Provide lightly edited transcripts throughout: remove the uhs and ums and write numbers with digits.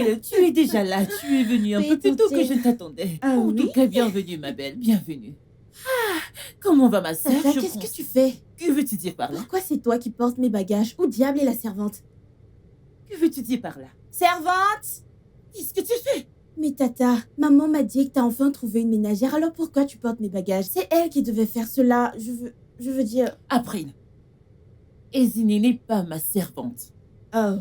April, tu es déjà là. Tu es venue un peu plus tôt que je ne t'attendais. Ah En tout oui? cas, bienvenue, ma belle. Bienvenue. Comment va ma sœur? Tata, Je qu'est-ce prends que tu soin. fais? Que veux-tu dire par là? Pourquoi c'est toi qui portes mes bagages? Où diable est la servante? Que veux-tu dire par là? Servante! Qu'est-ce que tu fais? Mais Tata, maman m'a dit que t'as enfin trouvé une ménagère, alors pourquoi tu portes mes bagages? C'est elle qui devait faire cela, je veux dire... April, Ezinée n'est pas ma servante. Oh,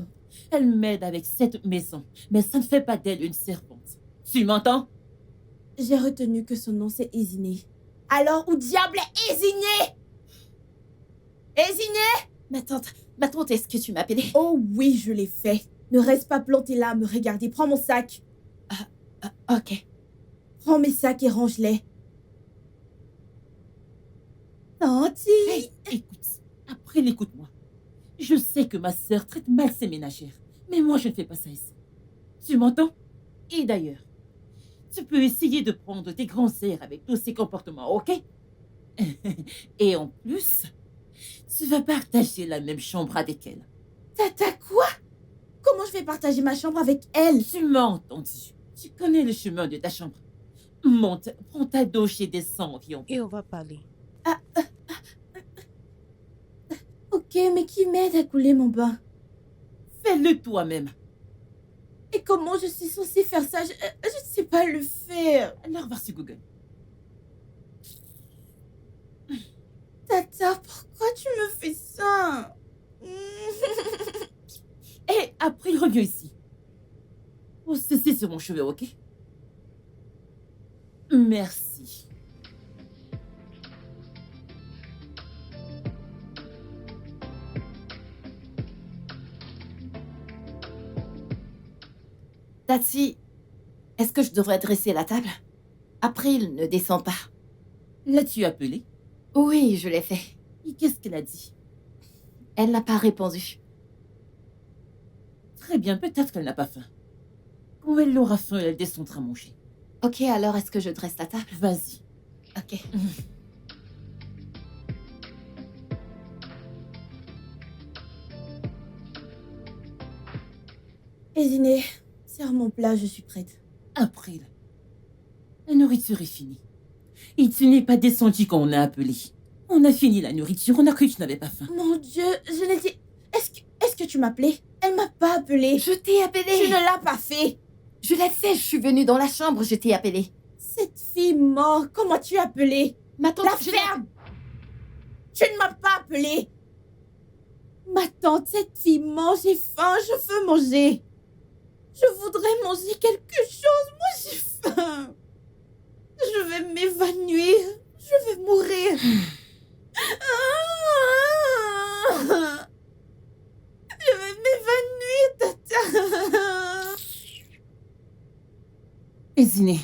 Elle m'aide avec cette maison, mais ça ne fait pas d'elle une servante. Tu m'entends? j'ai retenu que son nom c'est Ezinée. Alors où diable est Ezinée? Ezinée? Ma tante, est-ce que tu m'appelais? Oh oui, je l'ai fait. Ne reste pas planté là à me regarder, prends mon sac. Ok. Prends mes sacs et range-les. Tanti! Hey, écoute, April, écoute-moi. Je sais que ma sœur traite mal ses ménagères, mais moi je ne fais pas ça ici. Tu m'entends? Et d'ailleurs, tu peux essayer de prendre tes grands airs avec tous ces comportements, ok? Et en plus, tu vas partager la même chambre avec elle. Tata quoi? Comment je vais partager ma chambre avec elle? Tu m'as entendu. Tu connais le chemin de ta chambre. Monte, prends ta douche et descends, viens. Et on va parler. Ok, mais qui m'aide à couler mon bain? Fais-le toi-même. Et comment je suis censée faire ça? Je ne sais pas le faire. Alors va sur Google. Tata, pourquoi tu me fais ça? Et après, reviens ici. Pose ceci sur mon cheveu, ok? Merci. Tati, est-ce que je devrais dresser la table? April ne descend pas. L'as-tu appelée? Oui, je l'ai fait. Et qu'est-ce qu'elle a dit? Elle n'a pas répondu. Très bien, peut-être qu'elle n'a pas faim. Quand elle aura faim, elle descendra manger. Ok, alors est-ce que je dresse la table? Vas-y. Ok. Ezinée, sers mon plat, je suis prête. April, la nourriture est finie. Et tu n'es pas descendu quand on a appelé. On a fini la nourriture, on a cru que tu n'avais pas faim. Mon Dieu, je l'ai dit. Est-ce que tu m'appelais? Elle m'a pas appelé. Je t'ai appelé. Tu ne l'as pas fait. Je l'ai fait, je suis venue dans la chambre, je t'ai appelé. Cette fille morte, comment tu as appelé? Ma tante, La ferme! Tu ne m'as pas appelé. Ma tante, cette fille mange, j'ai faim, je veux manger. Je voudrais manger quelque chose, moi j'ai faim. Je vais m'évanouir, je vais mourir. Je vais m'évanouir, tata. Ezinée,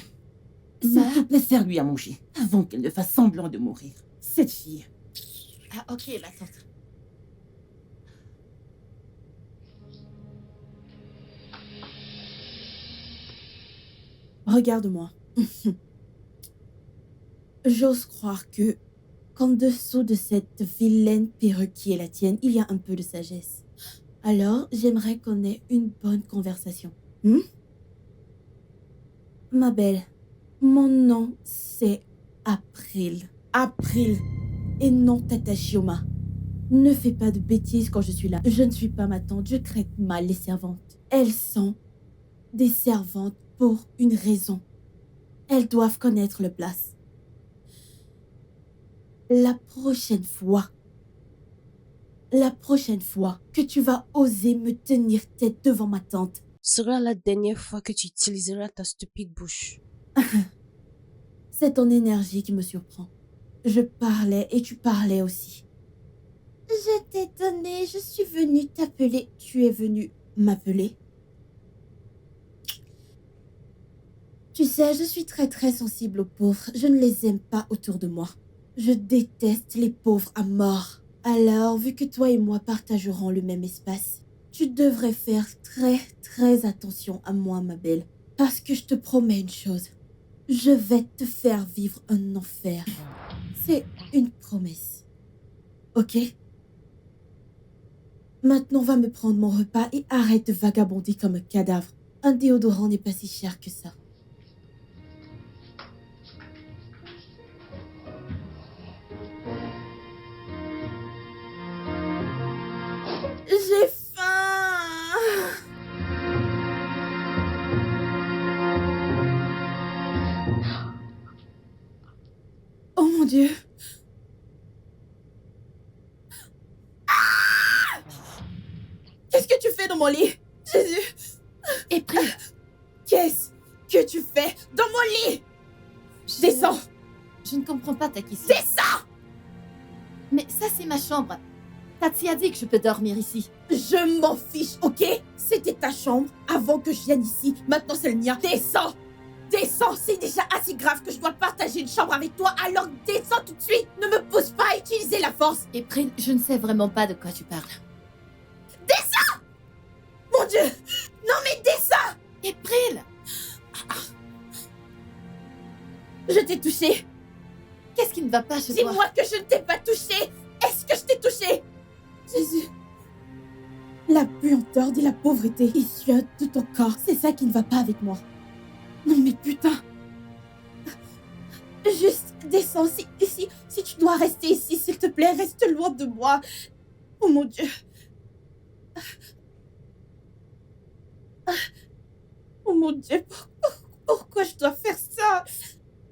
s'il te plaît, sers-lui à manger, avant qu'elle ne fasse semblant de mourir. Cette fille. Ah, ok, ma tante. Regarde-moi. J'ose croire que, qu'en dessous de cette vilaine perruque qui est la tienne, il y a un peu de sagesse. Alors, j'aimerais qu'on ait une bonne conversation. Ma belle, mon nom, c'est April. April. Et non Tata Shioma. Ne fais pas de bêtises quand je suis là. Je ne suis pas ma tante, je traite mal les servantes. Elles sont des servantes pour une raison. Elles doivent connaître leur place. La prochaine fois que tu vas oser me tenir tête devant ma tante, Sera la dernière fois que tu utiliseras ta stupide bouche. c'est ton énergie qui me surprend. Je parlais et tu parlais aussi. Je t'ai donné, je suis venue t'appeler. Tu es venu m'appeler. Tu sais, je suis très très sensible aux pauvres. Je ne les aime pas autour de moi. Je déteste les pauvres à mort. Alors, vu que toi et moi partagerons le même espace, tu devrais faire très très attention à moi, ma belle. Parce que je te promets une chose. Je vais te faire vivre un enfer. C'est une promesse. Ok? Maintenant, va me prendre mon repas et arrête de vagabonder comme un cadavre. Un déodorant n'est pas si cher que ça. J'ai faim. Oh mon Dieu. Qu'est-ce que tu fais dans mon lit? Jésus. April, Qu'est-ce que tu fais dans mon lit? Descends. je ne comprends pas ta question. Descends. Mais ça, c'est ma chambre. Tati a dit que je peux dormir ici. Je m'en fiche, ok? C'était ta chambre avant que je vienne ici. Maintenant, c'est le mien. Descends. Descends. C'est déjà assez grave que je dois partager une chambre avec toi. Alors descends tout de suite. Ne me pousse pas à utiliser la force. April, je ne sais vraiment pas de quoi tu parles. Mon Dieu. Non mais descends. April! Je t'ai touché. Qu'est-ce qui ne va pas chez toi? Dis-moi que je ne t'ai pas touché. Est-ce que je t'ai touché? Jésus. La puanteur de la pauvreté issue de ton corps. C'est ça qui ne va pas avec moi. Non mais putain. Juste descends. Si tu dois rester ici, s'il te plaît, reste loin de moi. Oh mon Dieu. Oh mon Dieu, pourquoi je dois faire ça?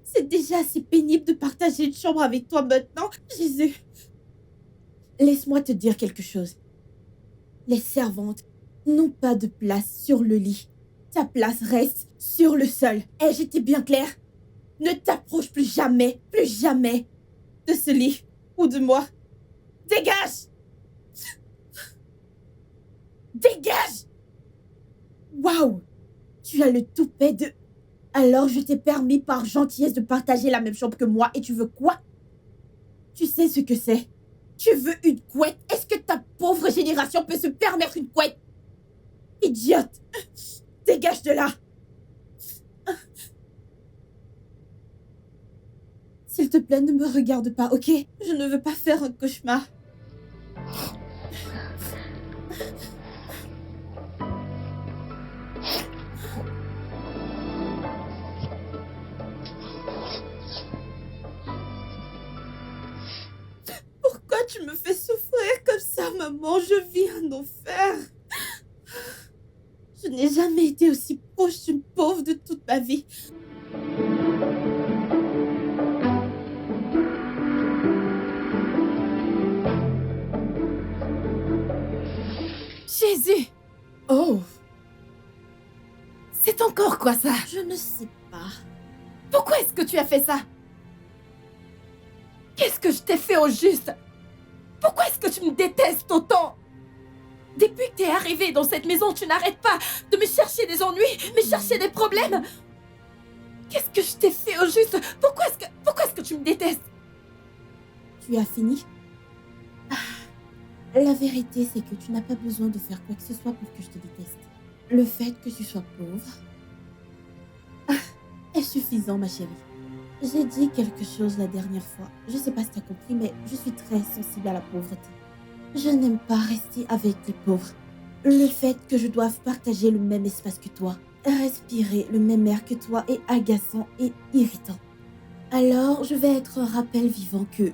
C'est déjà assez pénible de partager une chambre avec toi maintenant. Jésus. Laisse-moi te dire quelque chose. Les servantes n'ont pas de place sur le lit. Ta place reste sur le sol. Ai-je été bien claire? Ne t'approche plus jamais de ce lit ou de moi. Dégage! Dégage! Waouh! Tu as le toupet de... Alors je t'ai permis par gentillesse de partager la même chambre que moi et tu veux quoi? Tu sais ce que c'est? Tu veux une couette? Est-ce que ta pauvre génération peut se permettre une couette? Idiote! Dégage de là! S'il te plaît, ne me regarde pas, ok? Je ne veux pas faire un cauchemar. Pourquoi tu me fais souffrir comme ça, maman? Je vis un enfer. Je n'ai jamais été aussi proche d'une pauvre de toute ma vie. Jésus! Oh, C'est encore quoi ça? je ne sais pas. Pourquoi est-ce que tu as fait ça? Qu'est-ce que je t'ai fait au juste? Pourquoi est-ce que tu me détestes autant? Depuis que t'es arrivé dans cette maison, tu n'arrêtes pas de me chercher des ennuis, me chercher des problèmes. Qu'est-ce que je t'ai fait au juste? Pourquoi est-ce que tu me détestes? Tu as fini? La vérité, c'est que tu n'as pas besoin de faire quoi que ce soit pour que je te déteste. Le fait que tu sois pauvre est suffisant, ma chérie. J'ai dit quelque chose la dernière fois. Je sais pas si tu as compris, mais je suis très sensible à la pauvreté. Je n'aime pas rester avec les pauvres. Le fait que je doive partager le même espace que toi, respirer le même air que toi est agaçant et irritant. Alors, je vais être un rappel vivant que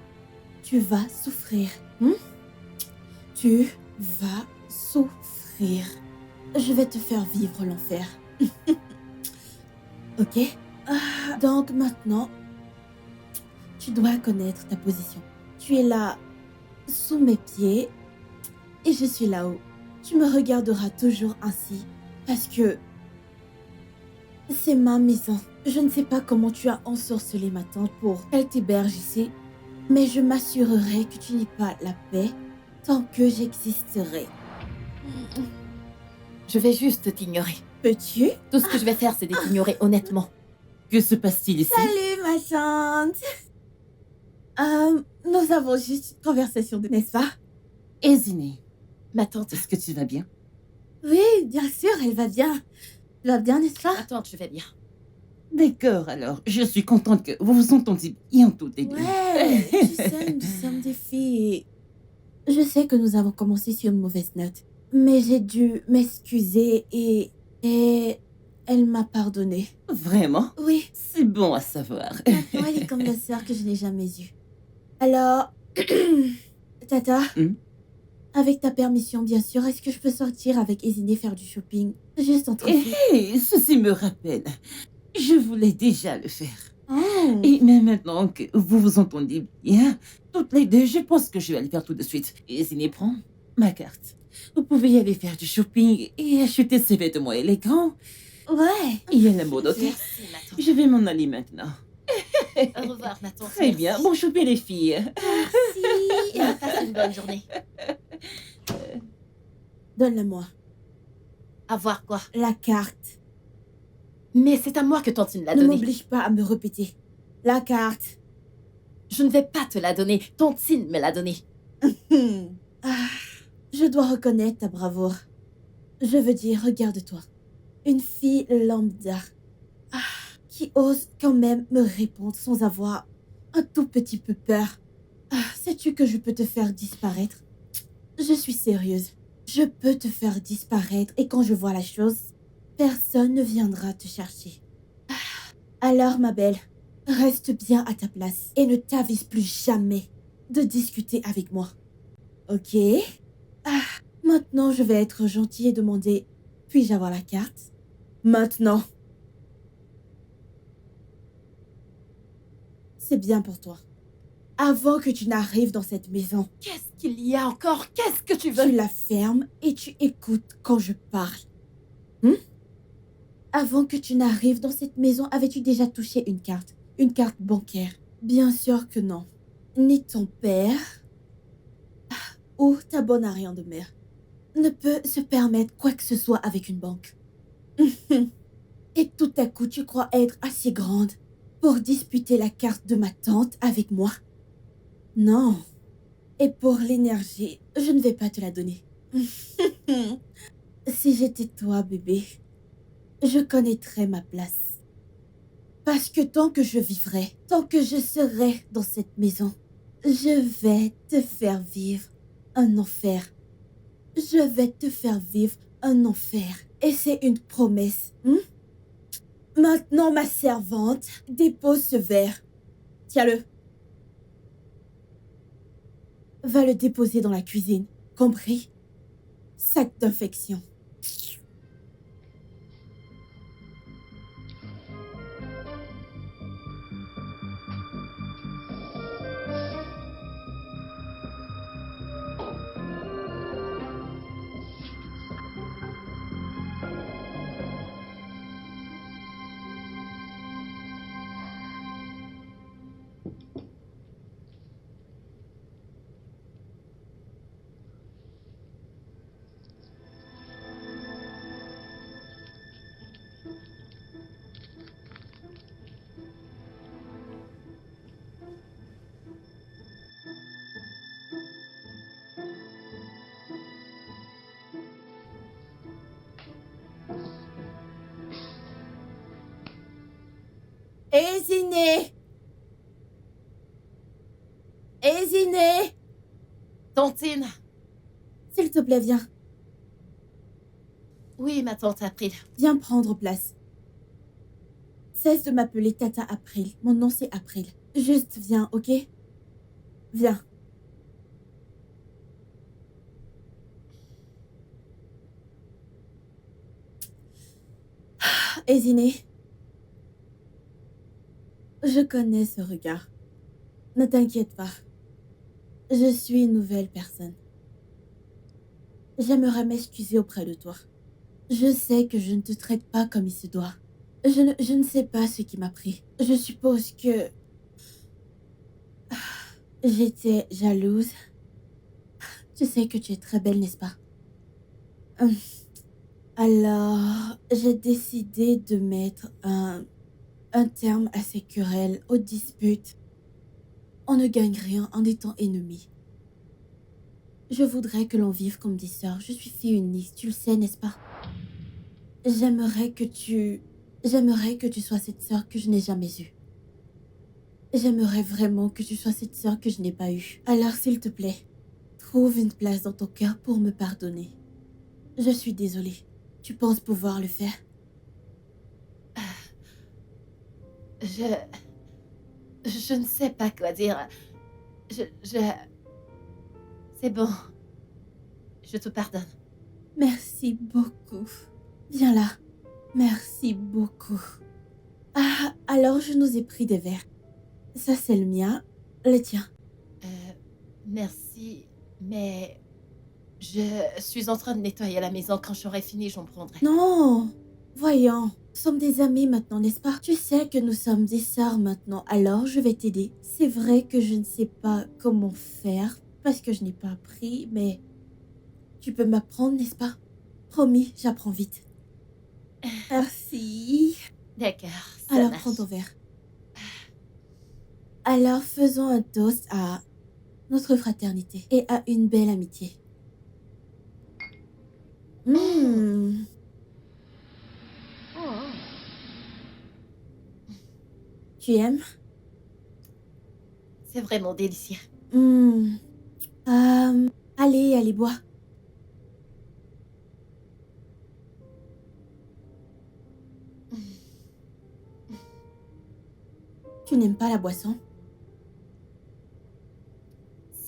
tu vas souffrir. Tu vas souffrir. Je vais te faire vivre l'enfer. Ok? Donc maintenant, tu dois connaître ta position. Tu es là, sous mes pieds, et je suis là-haut. Tu me regarderas toujours ainsi, parce que c'est ma maison. Je ne sais pas comment tu as ensorcelé ma tante pour qu'elle t'héberge ici, mais je m'assurerai que tu n'aies pas la paix tant que j'existerai. Je vais juste t'ignorer. Peux-tu? Tout ce que je vais faire, c'est de t'ignorer honnêtement. Que se passe-t-il ici? Salut ma tante. Nous avons juste une conversation, n'est-ce pas? Éziné, Ma tante, est-ce que tu vas bien? Oui, bien sûr, elle va bien. Elle va bien, n'est-ce pas? ma tante, je vais bien. D'accord, alors, je suis contente que vous vous entendiez bien toutes les deux. Ouais, tu sais, nous sommes des filles. Je sais que nous avons commencé sur une mauvaise note, mais j'ai dû m'excuser et Et elle m'a pardonné. Vraiment? Oui, C'est bon à savoir. maintenant elle est comme la sœur que je n'ai jamais eue. Alors, Tata, Hmm? avec ta permission, bien sûr, est-ce que je peux sortir avec Eziné faire du shopping? Juste entre filles. Hé, ceci me rappelle. Je voulais déjà le faire. Oh, Et mais maintenant que vous vous entendez bien, toutes les deux, je pense que je vais le faire tout de suite. Et Ziné, prends ma carte. Vous pouvez y aller faire du shopping et acheter ces vêtements élégants. ouais. Il y a la mode, ok? Merci, ma tante. Je vais m'en aller maintenant. Au revoir, ma tante. Très bien. Bon shopping, les filles. Merci. Et passe une bonne journée. Donne-le-moi. À voir quoi. La carte. Mais c'est à moi que Tantine l'a Ne donnée. m'oblige pas à me répéter. La carte. Je ne vais pas te la donner. Tantine me l'a donnée. Ah, je dois reconnaître ta bravoure. Je veux dire, regarde-toi. Une fille lambda. Ah, qui ose quand même me répondre sans avoir un tout petit peu peur. Ah, sais-tu que je peux te faire disparaître? Je suis sérieuse. Je peux te faire disparaître et quand je vois la chose, personne ne viendra te chercher. Ah, alors, ma belle, reste bien à ta place et ne t'avise plus jamais de discuter avec moi. Ok? Ah, maintenant, je vais être gentille et demander, puis-je avoir la carte? Maintenant. C'est bien pour toi. Avant que tu n'arrives dans cette maison, Qu'est-ce qu'il y a encore? Qu'est-ce que tu veux? tu la fermes et tu écoutes quand je parle. Hmm? Avant que tu n'arrives dans cette maison, avais-tu déjà touché une carte? Une carte bancaire? Bien sûr que non. Ni ton père, ou ta bonne arrière de mère, ne peut se permettre quoi que ce soit avec une banque. Et tout à coup, tu crois être assez grande pour disputer la carte de ma tante avec moi? Non. Et pour l'énergie, je ne vais pas te la donner. Si j'étais toi, bébé, je connaîtrais ma place. Parce que tant que je vivrai, tant que je serai dans cette maison, je vais te faire vivre un enfer. Je vais te faire vivre un enfer. Et c'est une promesse. Maintenant, ma servante, dépose ce verre. Tiens-le. Va le déposer dans la cuisine. Compris? Sac d'infection. Éziné! Éziné! Tantine. S'il te plaît, viens. Oui, ma tante April. Viens prendre place. Cesse de m'appeler Tata April. Mon nom, c'est April. Juste viens, ok? Viens. Éziné. Je connais ce regard. Ne t'inquiète pas. Je suis une nouvelle personne. J'aimerais m'excuser auprès de toi. Je sais que je ne te traite pas comme il se doit. Je ne sais pas ce qui m'a pris. Je suppose que j'étais jalouse. Tu sais que tu es très belle, n'est-ce pas? Alors, j'ai décidé de mettre un terme à ces querelles, aux disputes. On ne gagne rien en étant ennemis. Je voudrais que l'on vive comme des sœurs. Je suis fille unique, tu le sais, n'est-ce pas? J'aimerais que tu sois cette sœur que je n'ai jamais eue. J'aimerais vraiment que tu sois cette sœur que je n'ai pas eue. Alors, s'il te plaît, trouve une place dans ton cœur pour me pardonner. Je suis désolée. Tu penses pouvoir le faire? Je... Je ne sais pas quoi dire. Je... C'est bon. Je te pardonne. Merci beaucoup. Viens là. Merci beaucoup. Ah, alors je nous ai pris des verres. Ça, c'est le mien. Le tien. Merci, mais... Je suis en train de nettoyer la maison. Quand j'aurai fini, j'en prendrai. Non. Voyons. Nous sommes des amis maintenant, n'est-ce pas? Tu sais que nous sommes des sœurs maintenant, alors je vais t'aider. C'est vrai que je ne sais pas comment faire, parce que je n'ai pas appris, mais... Tu peux m'apprendre, n'est-ce pas? Promis, j'apprends vite. Merci. D'accord, ça Alors, marche. prends ton verre. Alors, faisons un toast à notre fraternité et à une belle amitié. Mmh. Tu aimes? C'est vraiment délicieux. Mmh. Allez, allez, bois. Tu n'aimes pas la boisson?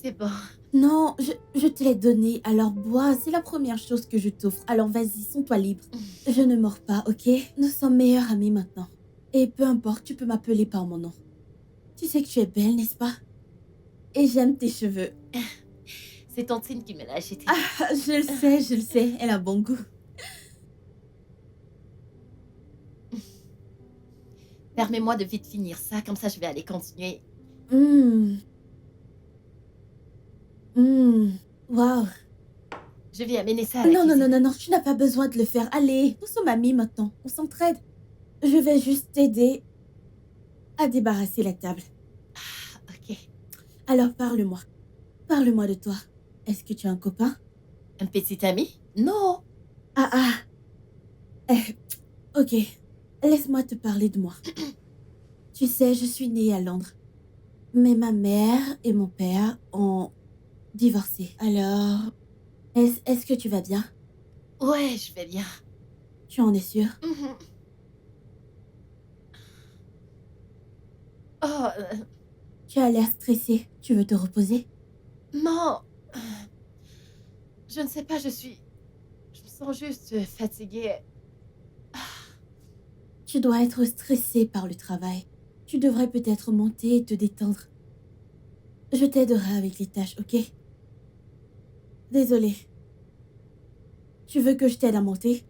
C'est bon. Non, je te l'ai donné, alors bois, c'est la première chose que je t'offre. Alors vas-y, sens-toi libre. Je ne mords pas, ok? Nous sommes meilleurs amis maintenant. Et peu importe, tu peux m'appeler par mon nom. Tu sais que tu es belle, n'est-ce pas? Et j'aime tes cheveux. C'est Tantine qui me l'a acheté. Ah, je le sais, elle a bon goût. Permets-moi de vite finir ça, comme ça je vais aller continuer. Waouh. Je vais amener ça à la Non, cuisine. non, tu n'as pas besoin de le faire. Allez, nous sommes amis maintenant, on s'entraide. Je vais juste t'aider à débarrasser la table. Ok. Alors parle-moi. Parle-moi de toi. Est-ce que tu as un copain? Un petit ami? Non. Ok. Laisse-moi te parler de moi. Tu sais, je suis née à Londres. Mais ma mère et mon père ont divorcé. Alors, est-ce que tu vas bien? Ouais, je vais bien. Tu en es sûre? Mhm. Oh, Tu as l'air stressée. Tu veux te reposer? non. Je ne sais pas, je me sens juste fatiguée. Tu dois être stressée par le travail. Tu devrais peut-être monter et te détendre. Je t'aiderai avec les tâches, ok? Désolée. Tu veux que je t'aide à monter?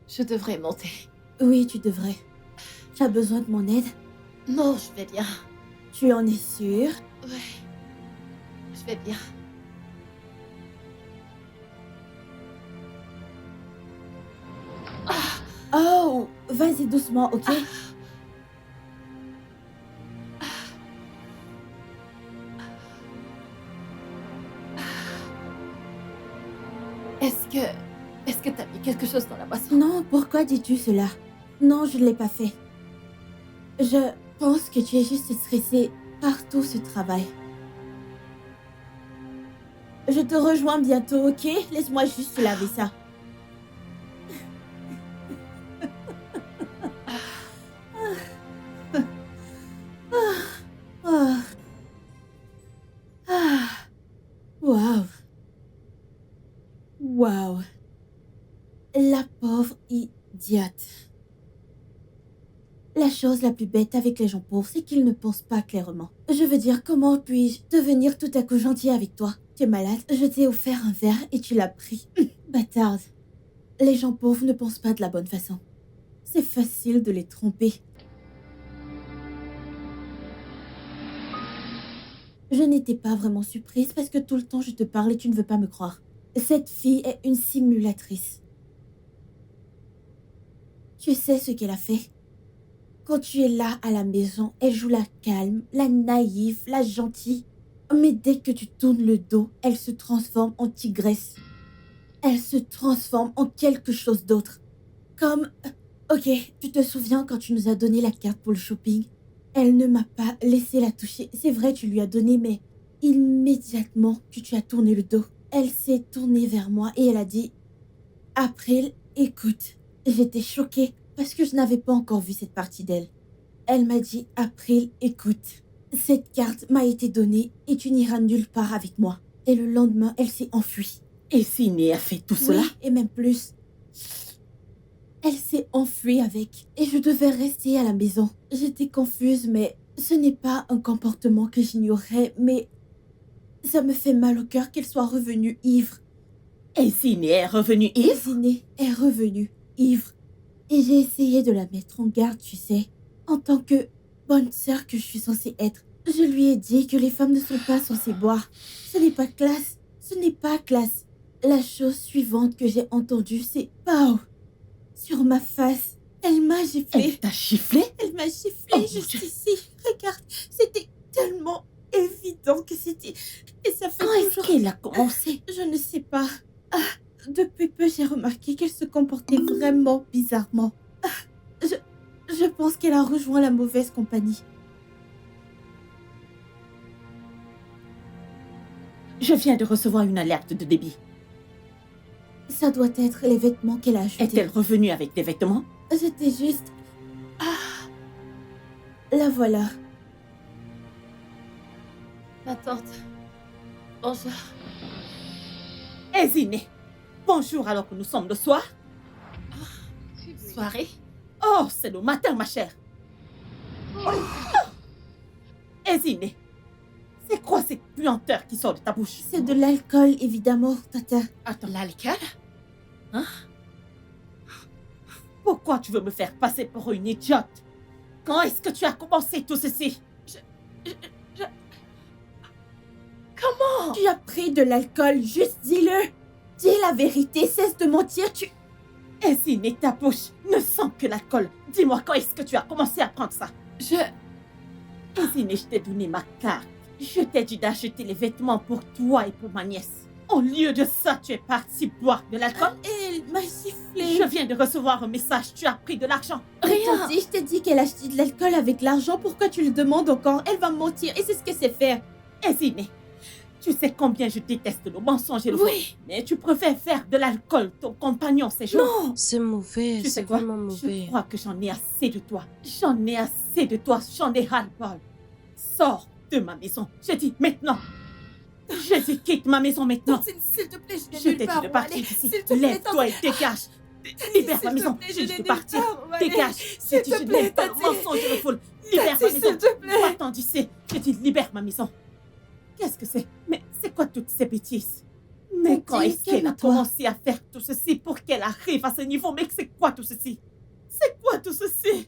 Je devrais monter. Oui, tu devrais. Tu as besoin de mon aide? Non, je vais bien. Tu en es sûre? Ouais, je vais bien. Oh, vas-y doucement, ok? Est-ce que t'as mis quelque chose dans la boisson? Non, pourquoi dis-tu cela? Non, je ne l'ai pas fait. Je pense que tu es juste stressée par tout ce travail. Je te rejoins bientôt, ok? Laisse-moi juste laver ça. Waouh. Waouh. La pauvre idiote. La chose la plus bête avec les gens pauvres, c'est qu'ils ne pensent pas clairement. Je veux dire, comment puis-je devenir tout à coup gentil avec toi? Tu es malade, je t'ai offert un verre et tu l'as pris. Bâtarde. Les gens pauvres ne pensent pas de la bonne façon. C'est facile de les tromper. Je n'étais pas vraiment surprise parce que tout le temps je te parle et tu ne veux pas me croire. Cette fille est une simulatrice. Tu sais ce qu'elle a fait? Quand tu es là à la maison, elle joue la calme, la naïve, la gentille. Mais dès que tu tournes le dos, elle se transforme en tigresse. Elle se transforme en quelque chose d'autre. Comme... Ok, tu te souviens quand tu nous as donné la carte pour le shopping? Elle ne m'a pas laissé la toucher. C'est vrai, tu lui as donné, mais immédiatement que tu as tourné le dos, elle s'est tournée vers moi et elle a dit « April, écoute. » J'étais choquée parce que je n'avais pas encore vu cette partie d'elle. Elle m'a dit « April, écoute. Cette carte m'a été donnée et tu n'iras nulle part avec moi. » Et le lendemain, elle s'est enfuie. Et Sydney a fait tout cela? Oui, et même plus. Elle s'est enfuie avec et je devais rester à la maison. J'étais confuse, mais ce n'est pas un comportement que j'ignorais, mais ça me fait mal au cœur qu'elle soit revenue ivre. Et Sydney est revenue ivre? Sydney est revenue ivre. Et j'ai essayé de la mettre en garde, tu sais. En tant que bonne sœur que je suis censée être, je lui ai dit que les femmes ne sont pas censées boire. Ce n'est pas classe. Ce n'est pas classe. La chose suivante que j'ai entendue, c'est « Pow !» sur ma face. Elle m'a giflé. Elle t'a giflé? Elle m'a giflé Oh, juste mon Dieu. ici. Regarde, c'était tellement évident que c'était... Et ça fait Quand est-ce toujours... qu'elle a commencé? Je ne sais pas. Depuis peu, j'ai remarqué qu'elle se comportait vraiment bizarrement. Je pense qu'elle a rejoint la mauvaise compagnie. Je viens de recevoir une alerte de débit. Ça doit être les vêtements qu'elle a achetés. Est-elle revenue avec des vêtements? C'était juste... La voilà. Ma tante. Bonjour. Et Sydney, bonjour alors que nous sommes le soir. Soirée. Oh, c'est le matin, ma chère. Et Sydney, c'est quoi cette puanteur qui sort de ta bouche? C'est de l'alcool, évidemment, Tata. Attends, L'alcool? pourquoi tu veux me faire passer pour une idiote? Quand est-ce que tu as commencé tout ceci? Comment? Tu as pris de l'alcool, juste dis-le. Dis la vérité, cesse de mentir, tu... Et Sydney, ta bouche ne sent que l'alcool. Dis-moi quand est-ce que tu as commencé à prendre ça? Je... Et Sydney, je t'ai donné ma carte. Je t'ai dit d'acheter les vêtements pour toi et pour ma nièce. Au lieu de ça, tu es parti boire de l'alcool. Elle m'a giflé. Je viens de recevoir un message, tu as pris de l'argent. Rien. Je t'ai dit qu'elle achetait de l'alcool avec l'argent. Pourquoi tu le demandes encore? Elle va mentir et c'est ce qu'elle sait faire. Et Sydney, tu sais combien je déteste le mensonge et le faux. Oui. Mais tu préfères faire de l'alcool ton compagnon ces jours. Non. C'est mauvais, Tu sais c'est quoi? vraiment mauvais. Je crois que j'en ai assez de toi. J'en ai assez de toi. J'en ai ras-le-bol. Sors de ma maison. Je dis maintenant. Je dis quitte ma maison maintenant. Tantine, s'il te plaît, je Je n'ai t'ai nulle dit part de où partir aller. d'ici. S'il te plaît, Lève-toi et dégage. Libère ma maison. Je dis de partir. Dégage. Je dis je n'aime pas le mensonge et le fou. Libère ma maison. S'il te plaît. Va-t'en d'ici. Je dis libère ma maison. Qu'est-ce que c'est? Mais c'est quoi toutes ces bêtises? Mais quand est-ce qu'elle a calme-toi. commencé à faire tout ceci pour qu'elle arrive à ce niveau? Mais c'est quoi tout ceci? C'est quoi tout ceci?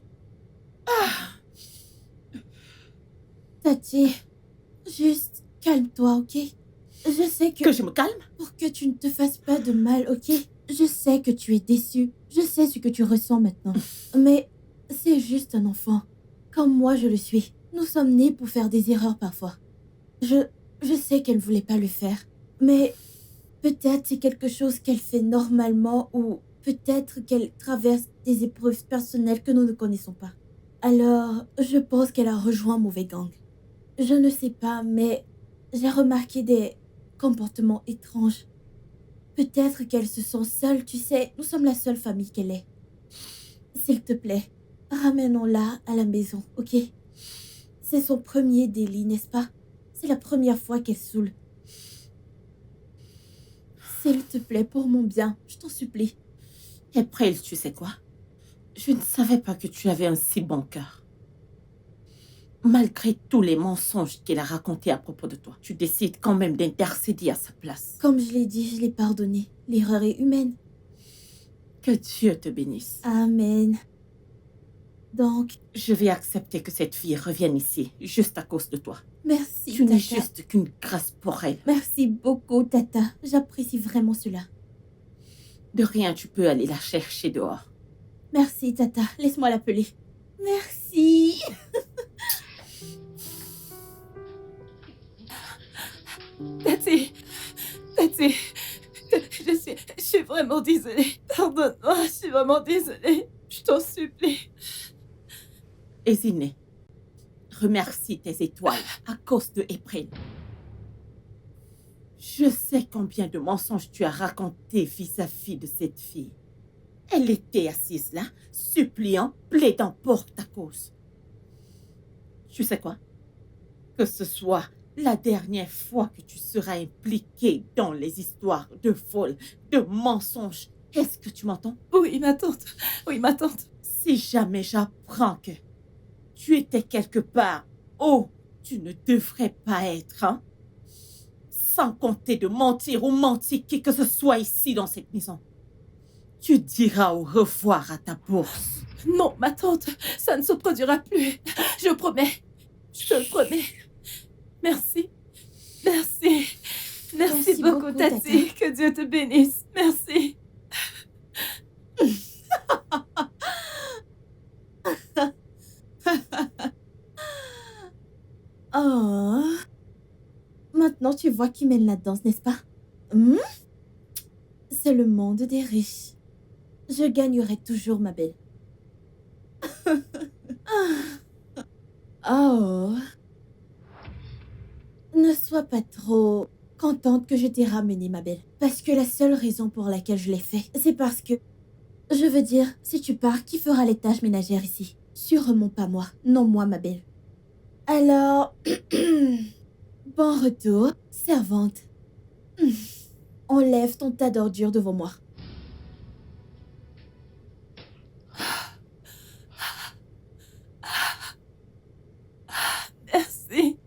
Tati, juste calme-toi, ok? Je sais Que je me calme? pour que tu ne te fasses pas de mal, ok? Je sais que tu es déçu. Je sais ce que tu ressens maintenant. Mais c'est juste un enfant. Comme moi, je le suis. Nous sommes nés pour faire des erreurs parfois. Je sais qu'elle ne voulait pas le faire. Mais peut-être c'est quelque chose qu'elle fait normalement ou peut-être qu'elle traverse des épreuves personnelles que nous ne connaissons pas. Alors, je pense qu'elle a rejoint un mauvais gang. Je ne sais pas, mais j'ai remarqué des comportements étranges. Peut-être qu'elle se sent seule, tu sais, nous sommes la seule famille qu'elle ait. S'il te plaît, ramenons-la à la maison, ok? C'est son premier délit, n'est-ce pas? C'est la première fois qu'elle saoule. S'il te plaît, pour mon bien, je t'en supplie. April, tu sais quoi? Je ne savais pas que tu avais un si bon cœur. Malgré tous les mensonges qu'elle a racontés à propos de toi, tu décides quand même d'intercéder à sa place. Comme je l'ai dit, je l'ai pardonné. L'erreur est humaine. Que Dieu te bénisse. Amen. Donc, Je vais accepter que cette fille revienne ici, juste à cause de toi. merci, Tu n'es Tata. juste qu'une grâce pour elle. Merci beaucoup, Tata. J'apprécie vraiment cela. De rien, tu peux aller la chercher dehors. Merci, Tata. Laisse-moi l'appeler. Merci. Tati. Je suis vraiment désolée. Pardonne-moi, je suis vraiment désolée. Je t'en supplie. Et Sydney, remercie tes étoiles à cause de April. Je sais combien de mensonges tu as raconté vis-à-vis de cette fille. Elle était assise là, suppliant, plaidant pour ta cause. Tu sais quoi? Que ce soit la dernière fois que tu seras impliqué dans les histoires de vol, de mensonges. Est-ce que tu m'entends? Oui, ma tante. Oui, ma tante. Si jamais j'apprends que tu étais quelque part où tu ne devrais pas être, hein? Sans compter de mentir ou mentir qui que ce soit ici dans cette maison, tu diras au revoir à ta bourse. Non, ma tante, ça ne se produira plus. Je promets. Je te le promets. Merci. Merci. Merci beaucoup, Tati. Que Dieu te bénisse. Merci. Oh. Maintenant, tu vois qui mène la danse, n'est-ce pas? Hmm? C'est le monde des riches. Je gagnerai toujours, ma belle. Oh. Ne sois pas trop contente que je t'ai ramenée, ma belle. Parce que la seule raison pour laquelle je l'ai fait, c'est parce que... Je veux dire, si tu pars, qui fera les tâches ménagères ici? Sûrement pas moi. Non, moi, ma belle. Alors... Bon retour, servante. Enlève ton tas d'ordures devant moi. Merci.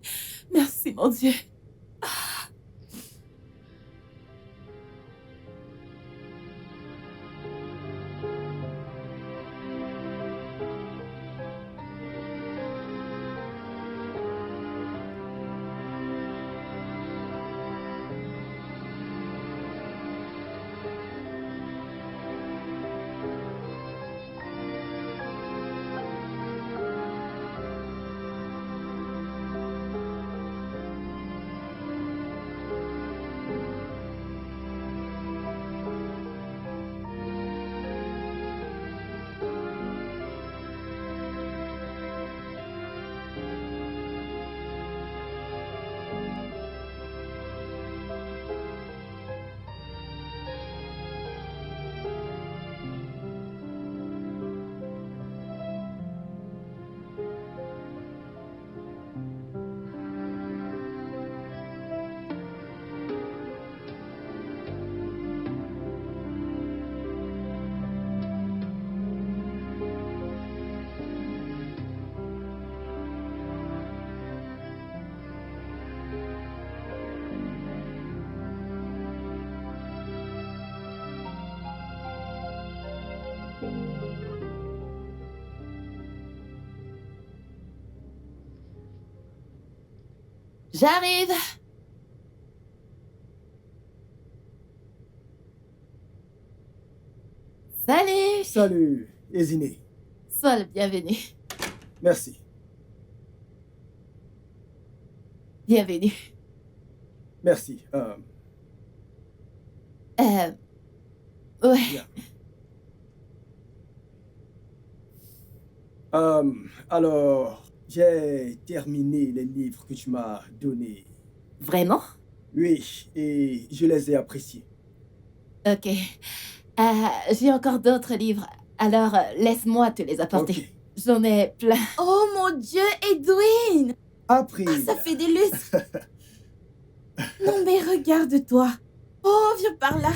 Merci, mon Dieu. J'arrive. Salut. Salut, Eziné. Sois le bienvenu. Merci. Bienvenue. Merci. Ouais. Bien. Alors, j'ai terminé les livres que tu m'as donnés. Vraiment? Oui, et je les ai appréciés. Ok. J'ai encore d'autres livres. Alors, laisse-moi te les apporter. Ok. J'en ai plein. Oh mon Dieu, Edwin! April. Ah, ça fait des lustres! Non mais regarde-toi! Oh, viens par là!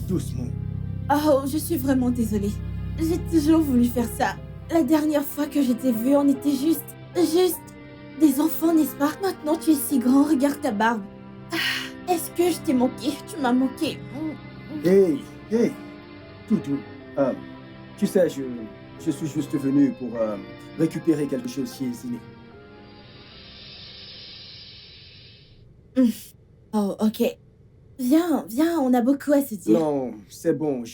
Doucement. Oh, je suis vraiment désolée. J'ai toujours voulu faire ça. La dernière fois que je t'ai vu, on était juste des enfants, n'est-ce pas? Maintenant, tu es si grand, regarde ta barbe. Ah, est-ce que je t'ai manqué? Tu m'as manqué. Hey, Toutou. Tu sais, je suis juste venu pour récupérer quelque chose chez Eziné. Oh, ok. Viens, on a beaucoup à se dire. Non, c'est bon,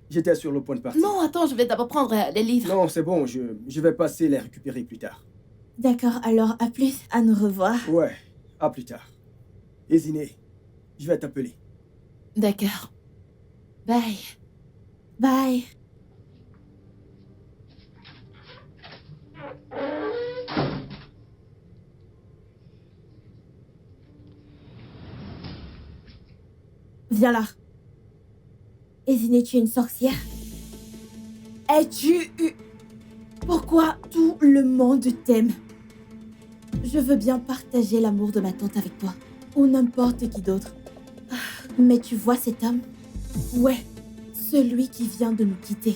j'étais sur le point de partir. Non, attends, je vais d'abord prendre les livres. Non, c'est bon, je vais passer les récupérer plus tard. D'accord, alors à plus, à nous revoir. Ouais, à plus tard. Eziné, je vais t'appeler. D'accord. Bye. Bye. Viens là. Ezineh, tu es une sorcière? Es-tu... Pourquoi tout le monde t'aime? Je veux bien partager l'amour de ma tante avec toi. Ou n'importe qui d'autre. Mais tu vois cet homme? Ouais, celui qui vient de nous quitter.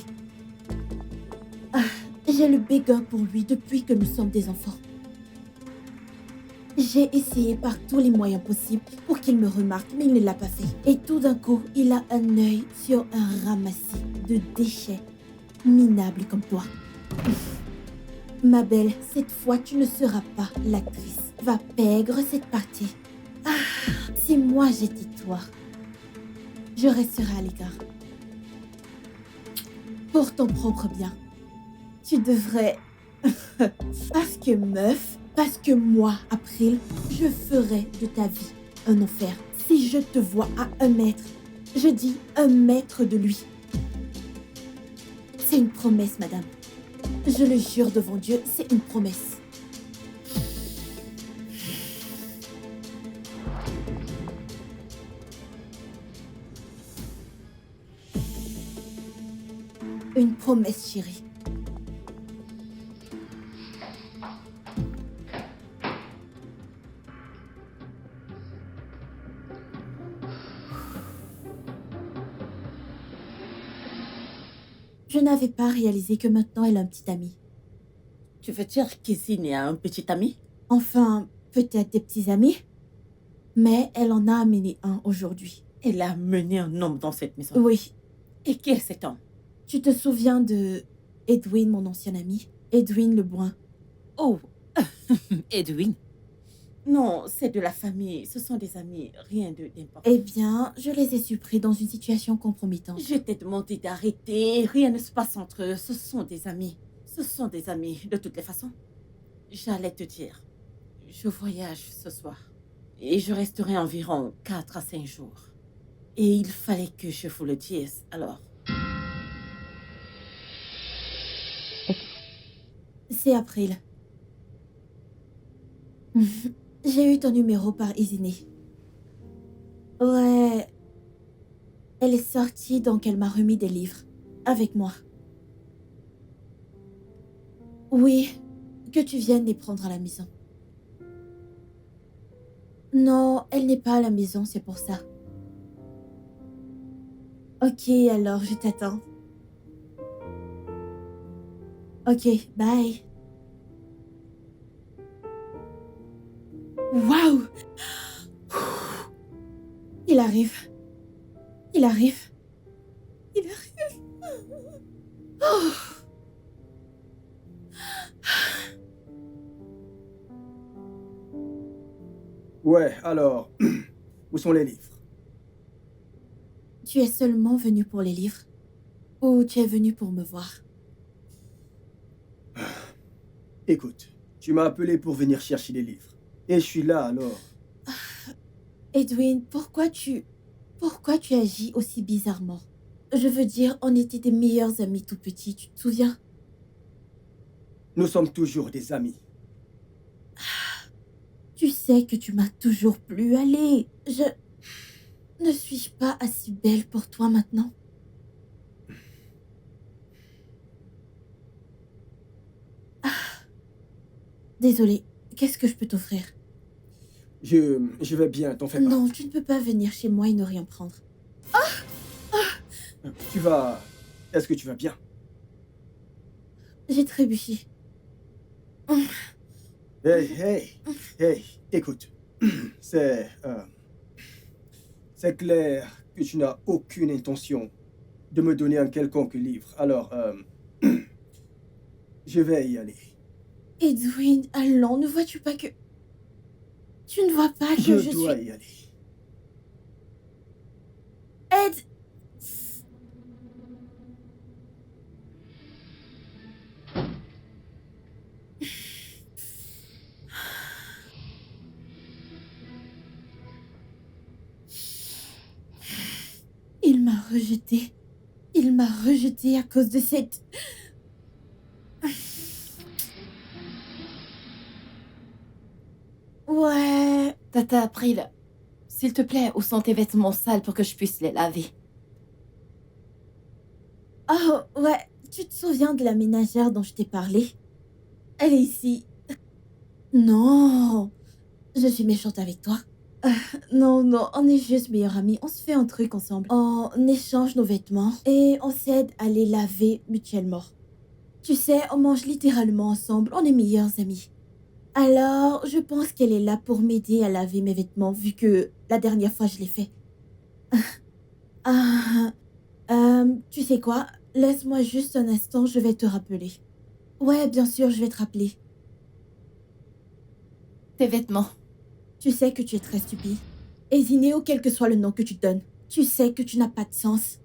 J'ai le béguin pour lui depuis que nous sommes des enfants. J'ai essayé par tous les moyens possibles pour qu'il me remarque, mais il ne l'a pas fait. Et tout d'un coup, il a un œil sur un ramassis de déchets minables comme toi. Ma belle, cette fois, tu ne seras pas l'actrice. Va pègre cette partie. Si moi j'étais toi, je resterai à l'écart. Pour ton propre bien. Tu devrais... Parce que meuf, parce que moi, April, je ferai de ta vie un enfer. Si je te vois à 1 mètre, je dis 1 mètre de lui. C'est une promesse, madame. Je le jure devant Dieu, c'est une promesse. Une promesse, chérie. Je n'avais pas réalisé que maintenant elle a un petit ami. Tu veux dire qu'Ezineh a un petit ami? Enfin, peut-être des petits amis, mais elle en a amené un aujourd'hui. Elle a mené un homme dans cette maison. Oui, Et qui est cet homme? tu te souviens de Edwin, mon ancien ami? Edwin Lebrun. Oh, Edwin. Non, c'est de la famille. Ce sont des amis. Rien d'important. Eh bien, je les ai surpris dans une situation compromettante. Je t'ai demandé d'arrêter. Rien ne se passe entre eux. Ce sont des amis. Ce sont des amis, de toutes les façons. J'allais te dire. Je voyage ce soir. Et je resterai environ 4 à 5 jours. Et il fallait que je vous le dise. Alors, C'est April. J'ai eu ton numéro par Ezineh. Ouais. Elle est sortie, donc elle m'a remis des livres. Avec moi. Oui, que tu viennes les prendre à la maison. Non, elle n'est pas à la maison, c'est pour ça. Ok, alors je t'attends. Ok, bye. Waouh! Il arrive. Il arrive. Il arrive. Oh. Ouais, alors, où sont les livres? Tu es seulement venu pour les livres? Ou tu es venu pour me voir? Écoute, tu m'as appelé pour venir chercher les livres. Et je suis là, alors. Edwin, pourquoi tu agis aussi bizarrement? Je veux dire, on était des meilleurs amis tout petits, tu te souviens? Nous sommes toujours des amis. Tu sais que tu m'as toujours plu. Allez, ne suis-je pas assez belle pour toi maintenant? Désolée, qu'est-ce que je peux t'offrir? Je vais bien, t'en fais pas. Non, tu ne peux pas venir chez moi et ne rien prendre. Tu vas... Est-ce que tu vas bien? J'ai trébuché. Hey, écoute. C'est clair que tu n'as aucune intention de me donner un quelconque livre. Alors, je vais y aller. Edwin, allons, ne vois-tu pas que... Tu ne vois pas que Je dois suis... y aller. Ed... Il m'a rejeté. Il m'a rejeté à cause de cette... Ouais... Tata April, S'il te plaît, où sont tes vêtements sales pour que je puisse les laver? Oh, ouais, tu te souviens de la ménagère dont je t'ai parlé? Elle est ici. Non, je suis méchante avec toi. Non, non, on est juste meilleurs amis. On se fait un truc ensemble. On échange nos vêtements et on s'aide à les laver mutuellement. Tu sais, on mange littéralement ensemble. On est meilleurs amis. Alors, je pense qu'elle est là pour m'aider à laver mes vêtements, vu que la dernière fois, je l'ai fait. Ah, tu sais quoi? Laisse-moi juste un instant, je vais te rappeler. Ouais, bien sûr, je vais te rappeler. Tes vêtements. Tu sais que tu es très stupide. Esinéo, quel que soit le nom que tu donnes, tu sais que tu n'as pas de sens.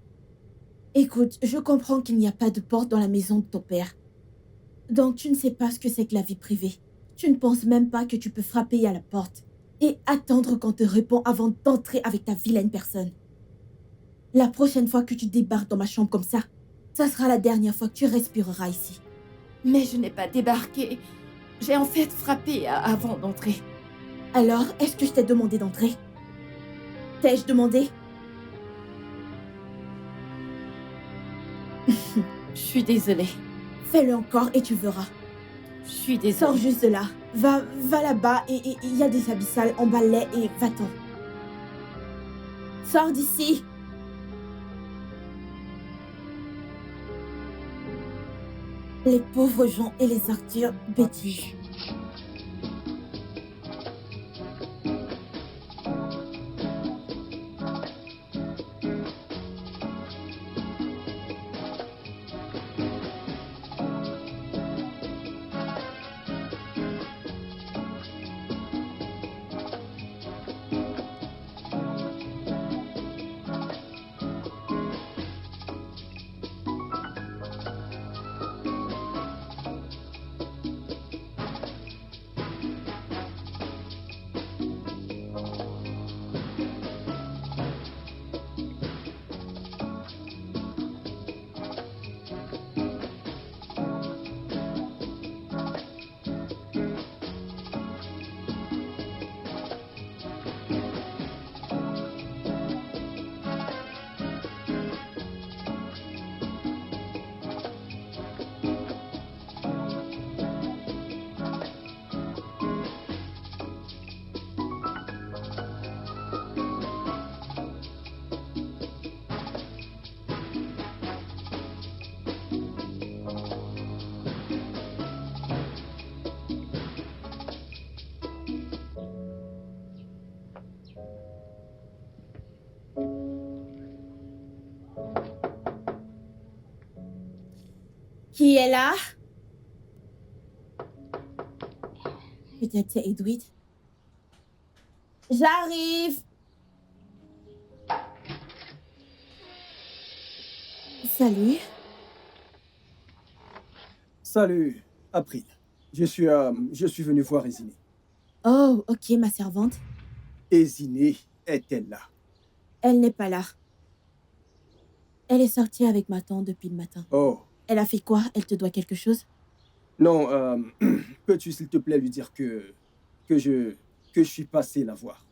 Écoute, je comprends qu'il n'y a pas de porte dans la maison de ton père. Donc tu ne sais pas ce que c'est que la vie privée. Tu ne penses même pas que tu peux frapper à la porte et attendre qu'on te répond avant d'entrer avec ta vilaine personne. La prochaine fois que tu débarques dans ma chambre comme ça sera la dernière fois que tu respireras ici. Mais je n'ai pas débarqué. J'ai en fait frappé avant d'entrer. Alors, est-ce que je t'ai demandé d'entrer? T'ai-je demandé? Je suis désolée. Fais-le encore et tu verras. Je suis Sors désolée. juste de là. Va là-bas et il y a des habits sales, emballe-les et va-t'en. Sors d'ici. Les pauvres gens et les Arthur bêtises. Qui est là? Peut-être c'est Edwin. J'arrive. Salut. Salut, April. Je suis venu voir Esiné. Oh, ok, ma servante. Esiné est-elle là? Elle n'est pas là. Elle est sortie avec ma tante depuis le matin. Oh, Elle a fait quoi? Elle te doit quelque chose? non, peux-tu s'il te plaît lui dire que je suis passé la voir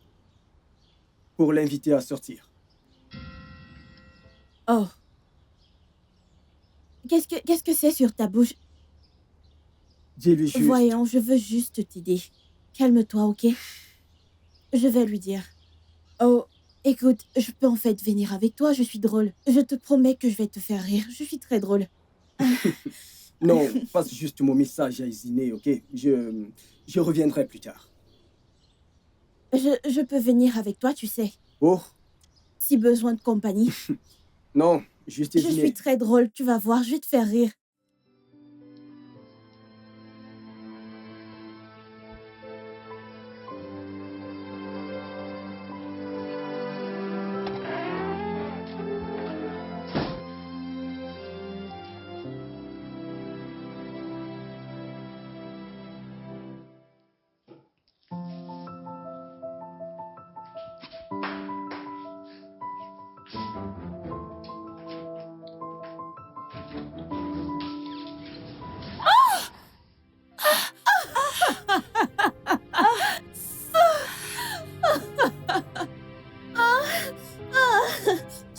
pour l'inviter à sortir? Oh. Qu'est-ce que c'est sur ta bouche? Dis-lui juste. Voyons, je veux juste t'aider. Calme-toi, ok? Je vais lui dire. Oh, écoute, je peux en fait venir avec toi, je suis drôle. Je te promets que je vais te faire rire, je suis très drôle. Non, passe juste mon message à Esiné, ok? Je reviendrai plus tard. Je peux venir avec toi, tu sais. Oh, Si besoin de compagnie. non, juste Je Esiné. suis très drôle, tu vas voir, je vais te faire rire.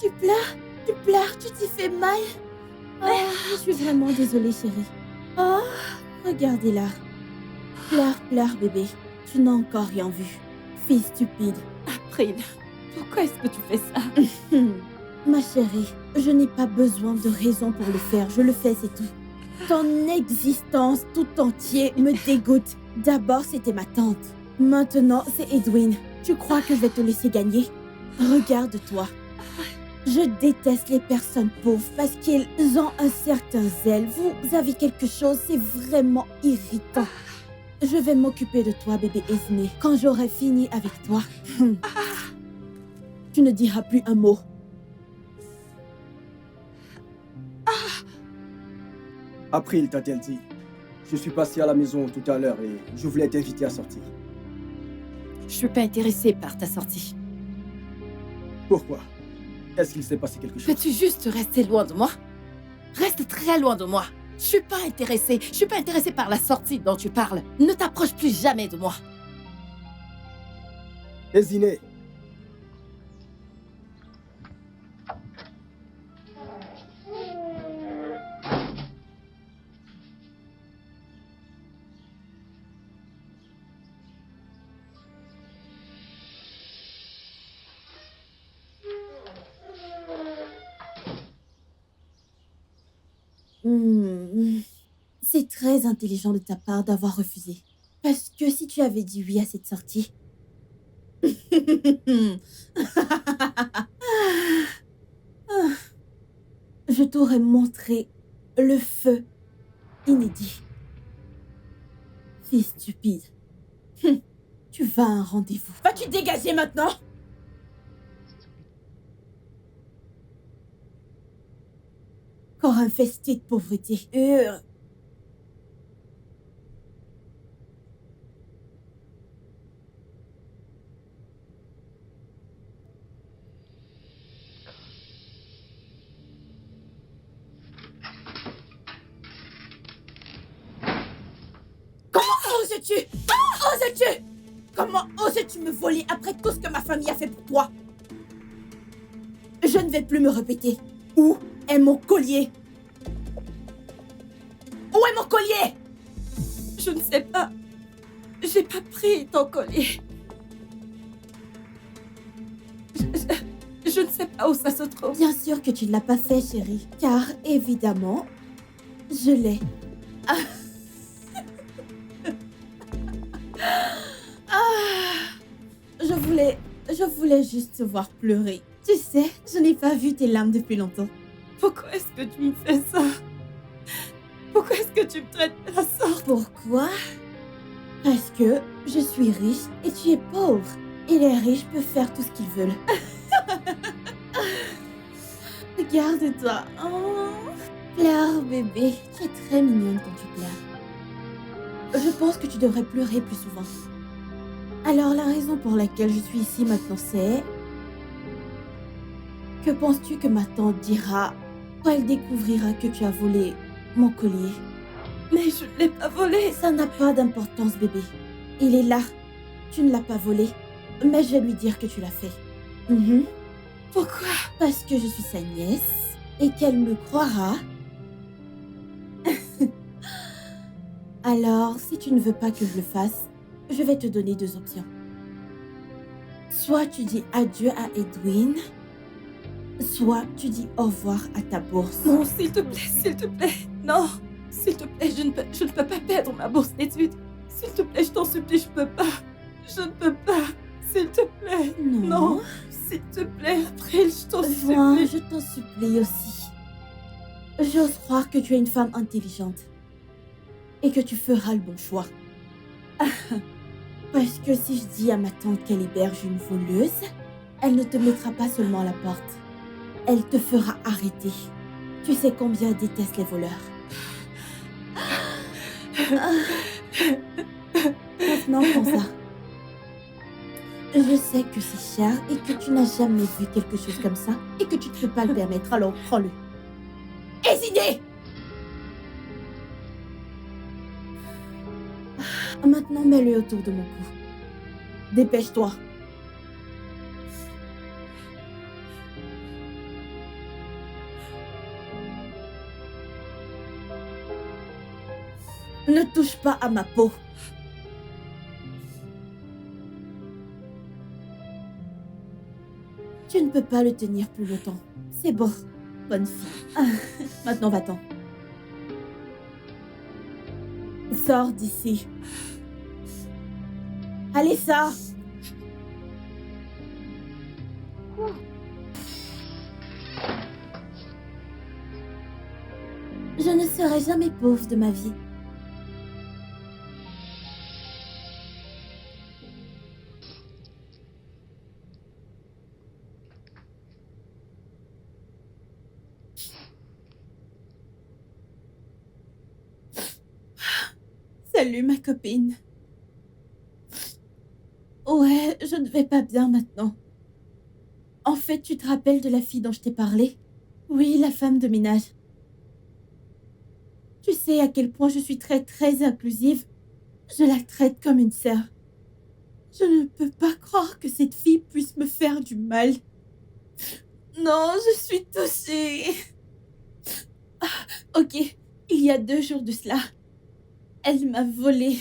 Tu pleures, tu t'y fais mal. Oh, je suis vraiment désolée, chérie. Oh, regardez-la. Pleure, pleure, bébé. Tu n'as encore rien vu. Fille stupide. April, pourquoi est-ce que tu fais ça? Ma chérie, je n'ai pas besoin de raison pour le faire. Je le fais, c'est tout. Ton existence tout entier me dégoûte. D'abord, c'était ma tante. Maintenant, c'est Edwin. Tu crois que je vais te laisser gagner? Regarde-toi. Je déteste les personnes pauvres parce qu'ils ont un certain zèle. Vous avez quelque chose, c'est vraiment irritant. Je vais m'occuper de toi, bébé Esme. Quand j'aurai fini avec toi, tu ne diras plus un mot. April t'a-t-elle dit? Je suis passé à la maison tout à l'heure et je voulais t'inviter à sortir. Je suis pas intéressée par ta sortie. Pourquoi? Est-ce qu'il s'est passé quelque chose? Peux-tu juste rester loin de moi? Reste très loin de moi. Je suis pas intéressée. Je suis pas intéressée par la sortie dont tu parles. Ne t'approche plus jamais de moi. Désiné. C'est très intelligent de ta part d'avoir refusé. Parce que si tu avais dit oui à cette sortie... je t'aurais montré le feu inédit. Fille stupide. Tu vas à un rendez-vous. Vas-tu dégager maintenant? Encore infesté de pauvreté. Comment oses-tu? Oses-tu? Comment oses-tu me voler après tout ce que ma famille a fait pour toi? Je ne vais plus me répéter. Où est mon collier? Où est mon collier? Je ne sais pas. J'ai pas pris ton collier. Je ne sais pas où ça se trouve. Bien sûr que tu ne l'as pas fait, chérie. Car, évidemment, je l'ai. Je voulais juste te voir pleurer. Tu sais, je n'ai pas vu tes larmes depuis longtemps. Pourquoi est-ce que tu me fais ça? Pourquoi est-ce que tu me traites de la sorte? Pourquoi? Parce que je suis riche et tu es pauvre. Et les riches peuvent faire tout ce qu'ils veulent. Regarde-toi. Oh. Pleure, bébé. Tu es très mignonne quand tu pleures. Je pense que tu devrais pleurer plus souvent. Alors, la raison pour laquelle je suis ici maintenant, c'est... Que penses-tu que ma tante dira quand elle découvrira que tu as volé mon collier? Mais je ne l'ai pas volé. Ça n'a pas d'importance, bébé. Il est là. Tu ne l'as pas volé. Mais je vais lui dire que tu l'as fait. Pourquoi? Parce que je suis sa nièce et qu'elle me croira. Alors, si tu ne veux pas que je le fasse, je vais te donner deux options. Soit tu dis adieu à Edwin, soit tu dis au revoir à ta bourse. Non, s'il te plaît, non. S'il te plaît, je ne peux pas perdre ma bourse d'études. S'il te plaît, je t'en supplie, je peux pas. Je ne peux pas. S'il te plaît. Non. S'il te plaît, April, je t'en Moi, supplie. je t'en supplie aussi. J'ose croire que tu es une femme intelligente et que tu feras le bon choix. Parce que si je dis à ma tante qu'elle héberge une voleuse, elle ne te mettra pas seulement à la porte. Elle te fera arrêter. Tu sais combien elle déteste les voleurs. Maintenant, prends ça. Je sais que c'est cher et que tu n'as jamais vu quelque chose comme ça et que tu ne peux pas le permettre, alors prends-le. Hésiné! Maintenant, mets-le autour de mon cou. Dépêche-toi. Ne touche pas à ma peau. Tu ne peux pas le tenir plus longtemps. C'est bon. Bonne fille. Ah, maintenant, va-t'en. Sors d'ici. Allez, sors. Je ne serai jamais pauvre de ma vie. Salut ma copine. Ouais, je ne vais pas bien maintenant. En fait, tu te rappelles de la fille dont je t'ai parlé? Oui, la femme de ménage. Tu sais à quel point je suis très inclusive. Je la traite comme une sœur. Je ne peux pas croire que cette fille puisse me faire du mal. Non, je suis touchée. Ah, ok, il y a 2 jours de cela. Elle m'a volé.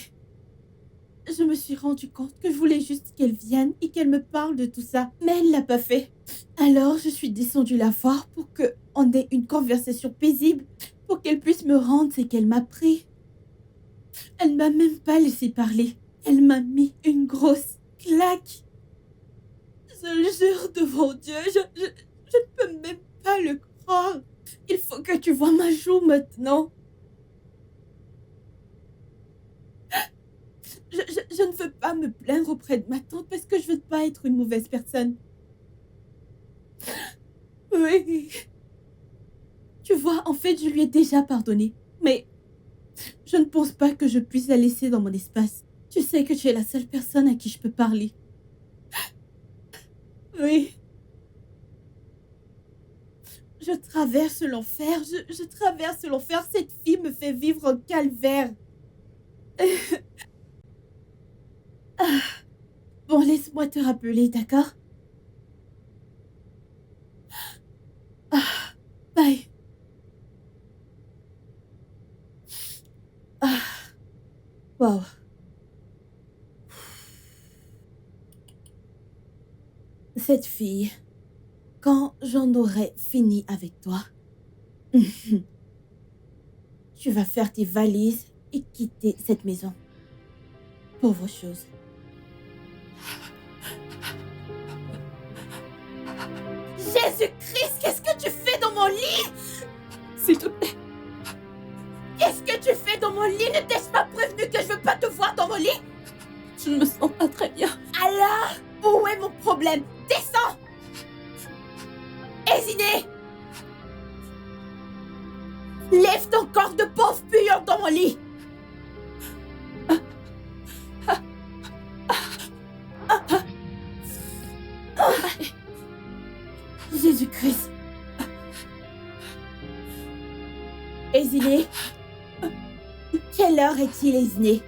Je me suis rendu compte que je voulais juste qu'elle vienne et qu'elle me parle de tout ça. Mais elle l'a pas fait. Alors, je suis descendue la voir pour qu'on ait une conversation paisible, pour qu'elle puisse me rendre ce qu'elle m'a pris. Elle m'a même pas laissé parler. Elle m'a mis une grosse claque. Je le jure devant Dieu, je ne peux même pas le croire. Il faut que tu vois ma joue maintenant. Je ne veux pas me plaindre auprès de ma tante parce que je veux pas être une mauvaise personne. Oui. Tu vois, en fait, je lui ai déjà pardonné. Mais je ne pense pas que je puisse la laisser dans mon espace. Tu sais que tu es la seule personne à qui je peux parler. Oui. Je traverse l'enfer. Je traverse l'enfer. Cette fille me fait vivre un calvaire. Bon, laisse-moi te rappeler, d'accord? Bye. Wow. Cette fille, quand j'en aurai fini avec toi, tu vas faire tes valises et quitter cette maison. Pauvre chose. Jésus-Christ, qu'est-ce que tu fais dans mon lit? S'il te plaît. Qu'est-ce que tu fais dans mon lit? Ne t'ai-je pas prévenu que je veux pas te voir dans mon lit? Je ne me sens pas très bien. Alors, où est mon problème? Descends! Hésiné! Lève ton corps de pauvre puant dans mon lit! Jésus-Christ! Hésiné? Quelle heure est-il, Hésiné?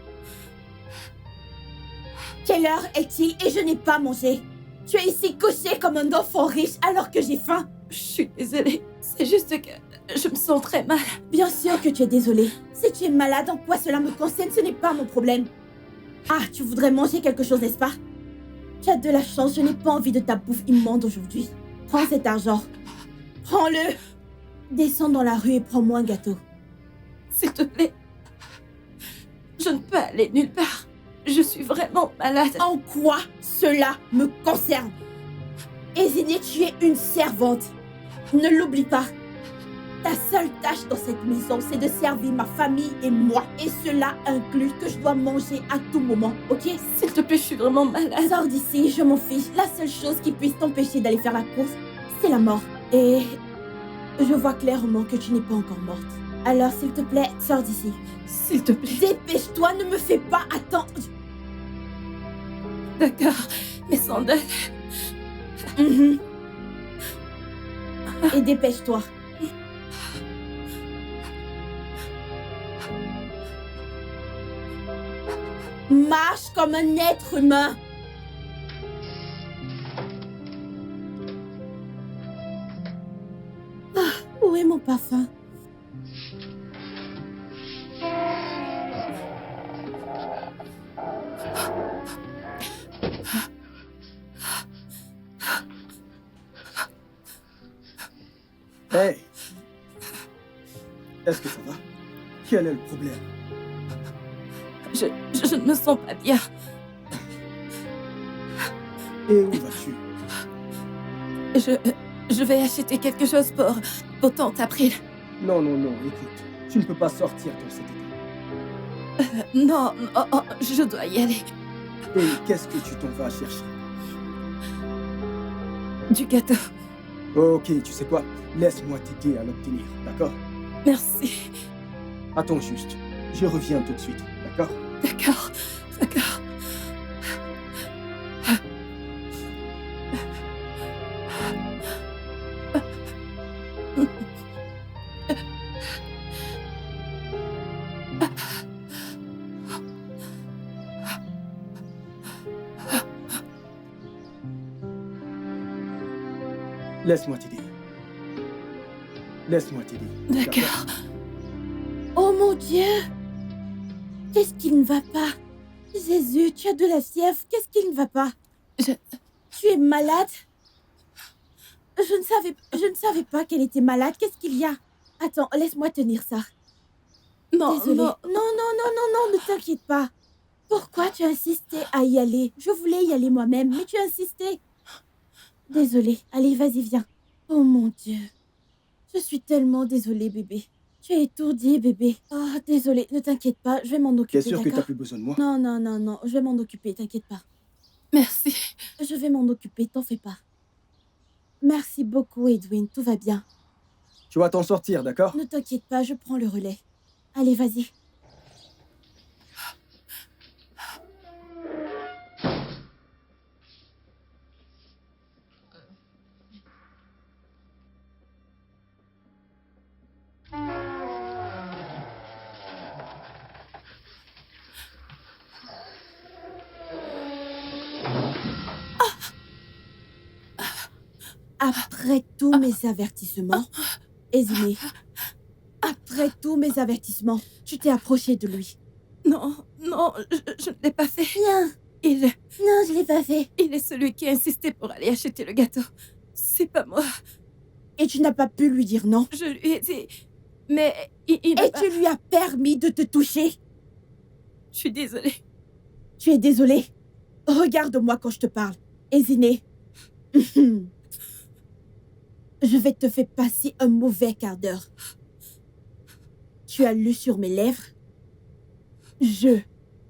Quelle heure est-il et je n'ai pas mangé? Tu es ici couché comme un enfant riche alors que j'ai faim. Je suis désolée. C'est juste que je me sens très mal. Bien sûr que tu es désolée. Si tu es malade, en quoi cela me concerne, ce n'est pas mon problème. Ah, tu voudrais manger quelque chose, n'est-ce pas? Tu as de la chance, je n'ai pas envie de ta bouffe immonde aujourd'hui. Prends cet argent. Prends-le. Descends dans la rue et prends-moi un gâteau. S'il te plaît. Je ne peux aller nulle part. Je suis vraiment malade. En quoi cela me concerne? Hésiné, tu es une servante. Ne l'oublie pas. Ta seule tâche dans cette maison, c'est de servir ma famille et moi. Et cela inclut que je dois manger à tout moment, ok? S'il te plaît, je suis vraiment malade. Sors d'ici, je m'en fiche. La seule chose qui puisse t'empêcher d'aller faire la course, c'est la mort. Et je vois clairement que tu n'es pas encore morte. Alors, s'il te plaît, sors d'ici. S'il te plaît. Dépêche-toi, ne me fais pas attendre. D'accord. Mes sandales. Mhm. Et dépêche-toi. Marche comme un être humain. Ah, où est mon parfum? Hey, est-ce que ça va? Quel est le problème? Je ne me sens pas bien. Et où vas-tu? Je vais acheter quelque chose pour tante April. Non, non, non, écoute, tu ne peux pas sortir dans cet état. Non, je dois y aller. Et qu'est-ce que tu t'en vas chercher? Du gâteau. Ok, tu sais quoi? Laisse-moi t'aider à l'obtenir, d'accord? Merci. Attends juste, je reviens tout de suite, d'accord? D'accord, d'accord. Laisse-moi t'aider. Laisse-moi t'aider. D'accord. Oh mon Dieu! Qu'est-ce qui ne va pas? Jésus, tu as de la fièvre. Qu'est-ce qui ne va pas? Tu es malade? Je ne savais pas qu'elle était malade. Qu'est-ce qu'il y a? Attends, laisse-moi tenir ça. Non, Désolée. non. Non, ne t'inquiète pas. Pourquoi tu as insisté à y aller? Je voulais y aller moi-même, mais tu as insisté. Désolée. Allez, vas-y, viens. Oh mon Dieu. Je suis tellement désolée, bébé. Tu es étourdi, bébé. Oh, désolée. Ne t'inquiète pas, je vais m'en occuper, T'es sûr que t'as d'accord? plus besoin de moi? Non. Je vais m'en occuper, t'inquiète pas. Merci. Je vais m'en occuper, t'en fais pas. Merci beaucoup, Edwin. Tout va bien. Tu vas t'en sortir, d'accord? Ne t'inquiète pas, je prends le relais. Allez, vas-y. Après tous mes avertissements, Esme, après tous mes avertissements, tu t'es approché de lui. Non, je ne l'ai pas fait. Non, je l'ai pas fait. Il est celui qui a insisté pour aller acheter le gâteau. C'est pas moi. Et tu n'as pas pu lui dire non. Je lui ai dit... Mais il m'a Et pas... tu lui as permis de te toucher. Je suis désolée. Tu es désolée. Regarde-moi quand je te parle. Esme. Je vais te faire passer un mauvais quart d'heure. Tu as lu sur mes lèvres. Je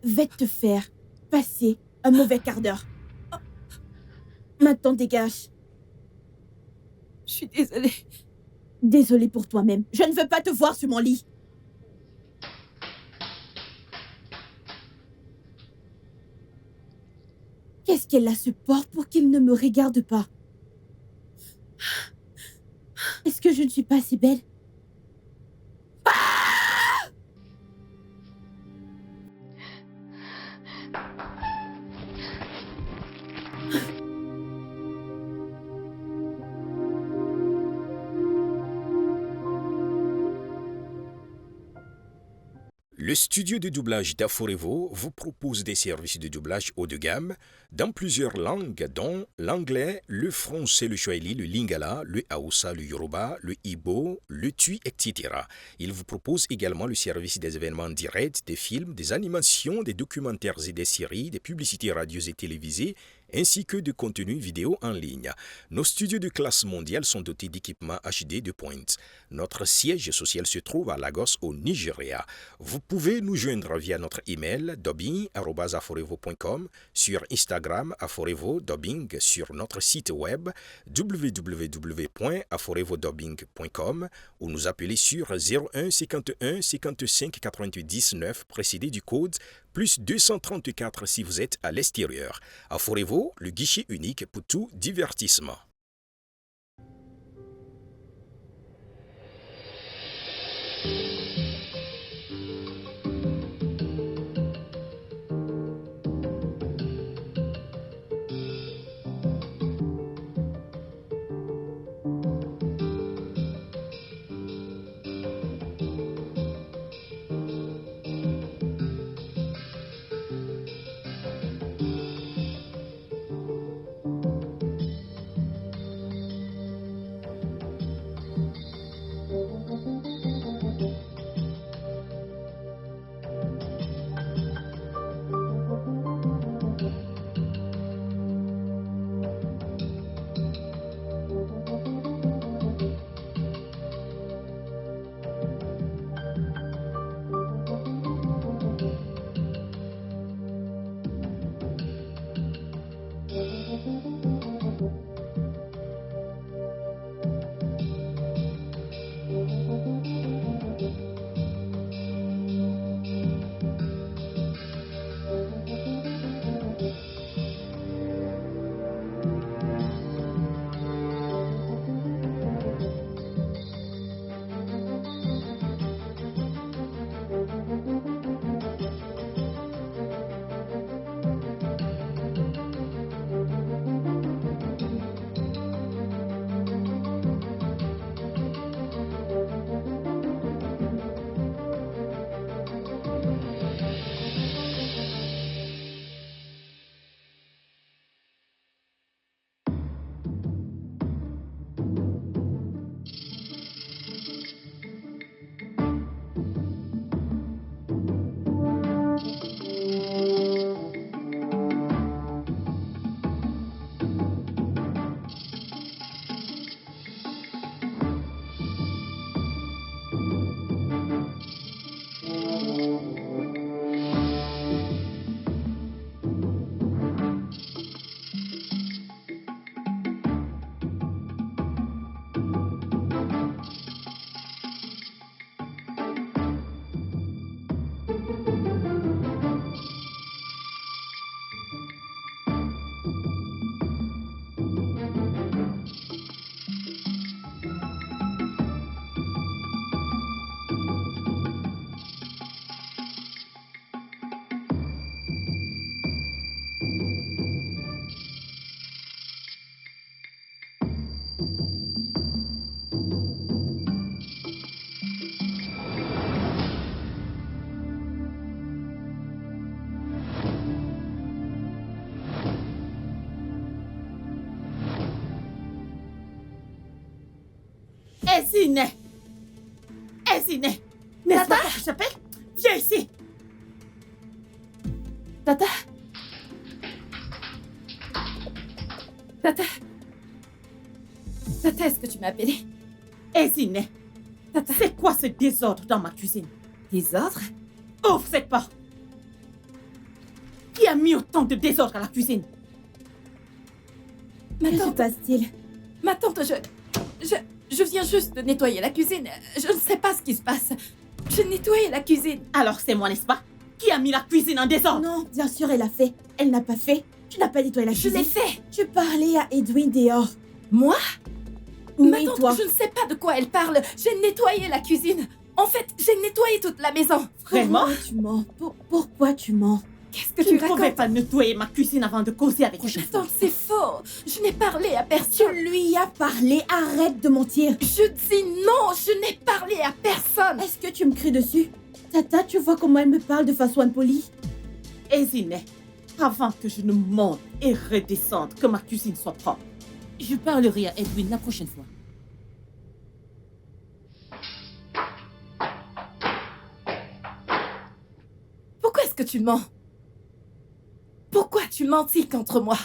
vais te faire passer un mauvais quart d'heure. Maintenant, dégage. Je suis désolée. Désolée pour toi-même. Je ne veux pas te voir sur mon lit. Qu'est-ce qu'elle a ce porc pour qu'il ne me regarde pas? Est-ce que je ne suis pas assez belle? Le studio de doublage d'Aforevo vous propose des services de doublage haut de gamme dans plusieurs langues dont l'anglais, le français, le swahili, le lingala, le hausa, le yoruba, le igbo, le tui, etc. Il vous propose également le service des événements directs, des films, des animations, des documentaires et des séries, des publicités radios et télévisées, ainsi que de contenus vidéo en ligne. Nos studios de classe mondiale sont dotés d'équipements HD de pointe. Notre siège social se trouve à Lagos, au Nigeria. Vous pouvez nous joindre via notre email dubbing@aforevo.com, sur Instagram Aforevo Dubbing, sur notre site web www.aforevodubbing.com ou nous appeler sur 01 51 55 99 précédé du code plus 234 si vous êtes à l'extérieur. Aforevo, le guichet unique pour tout divertissement. Ezine! Ezine! N'est-ce pas que je t'appelle? Viens ici! Tata? Tata? Tata, est-ce que tu m'as appelé? Ezine! Tata? C'est quoi ce désordre dans ma cuisine? Désordre? Ouvre cette porte! Qui a mis autant de désordre à la cuisine? Ma Que se tante, passe-t-il? ma tante, je viens juste de nettoyer la cuisine. Je ne sais pas ce qui se passe. Je nettoyais la cuisine. Alors c'est moi, n'est-ce pas? Qui a mis la cuisine en désordre? Non, bien sûr, elle a fait. Elle n'a pas fait. Tu n'as pas nettoyé la Je cuisine. l'ai fait. Tu parlais à Edwin dehors. Moi? Oui, Ma tante, toi. je ne sais pas de quoi elle parle. J'ai nettoyé la cuisine. En fait, j'ai nettoyé toute la maison. Vraiment? Pourquoi tu mens? Pourquoi tu mens? Qu'est-ce que Tu tu ne pouvais racontes? pas nettoyer ma cuisine avant de causer avec Ma moi. tante, c'est faux. Je n'ai parlé à Tu personne. lui as parlé. Arrête de mentir. Je dis non, je n'ai parlé à personne. Est-ce que tu me cries dessus? Tata, tu vois comment elle me parle de façon impolie? Ezine, avant que je ne monte et redescende, que ma cuisine soit propre, je parlerai à Edwin la prochaine fois. Pourquoi est-ce que tu mens? Pourquoi tu mentis contre moi?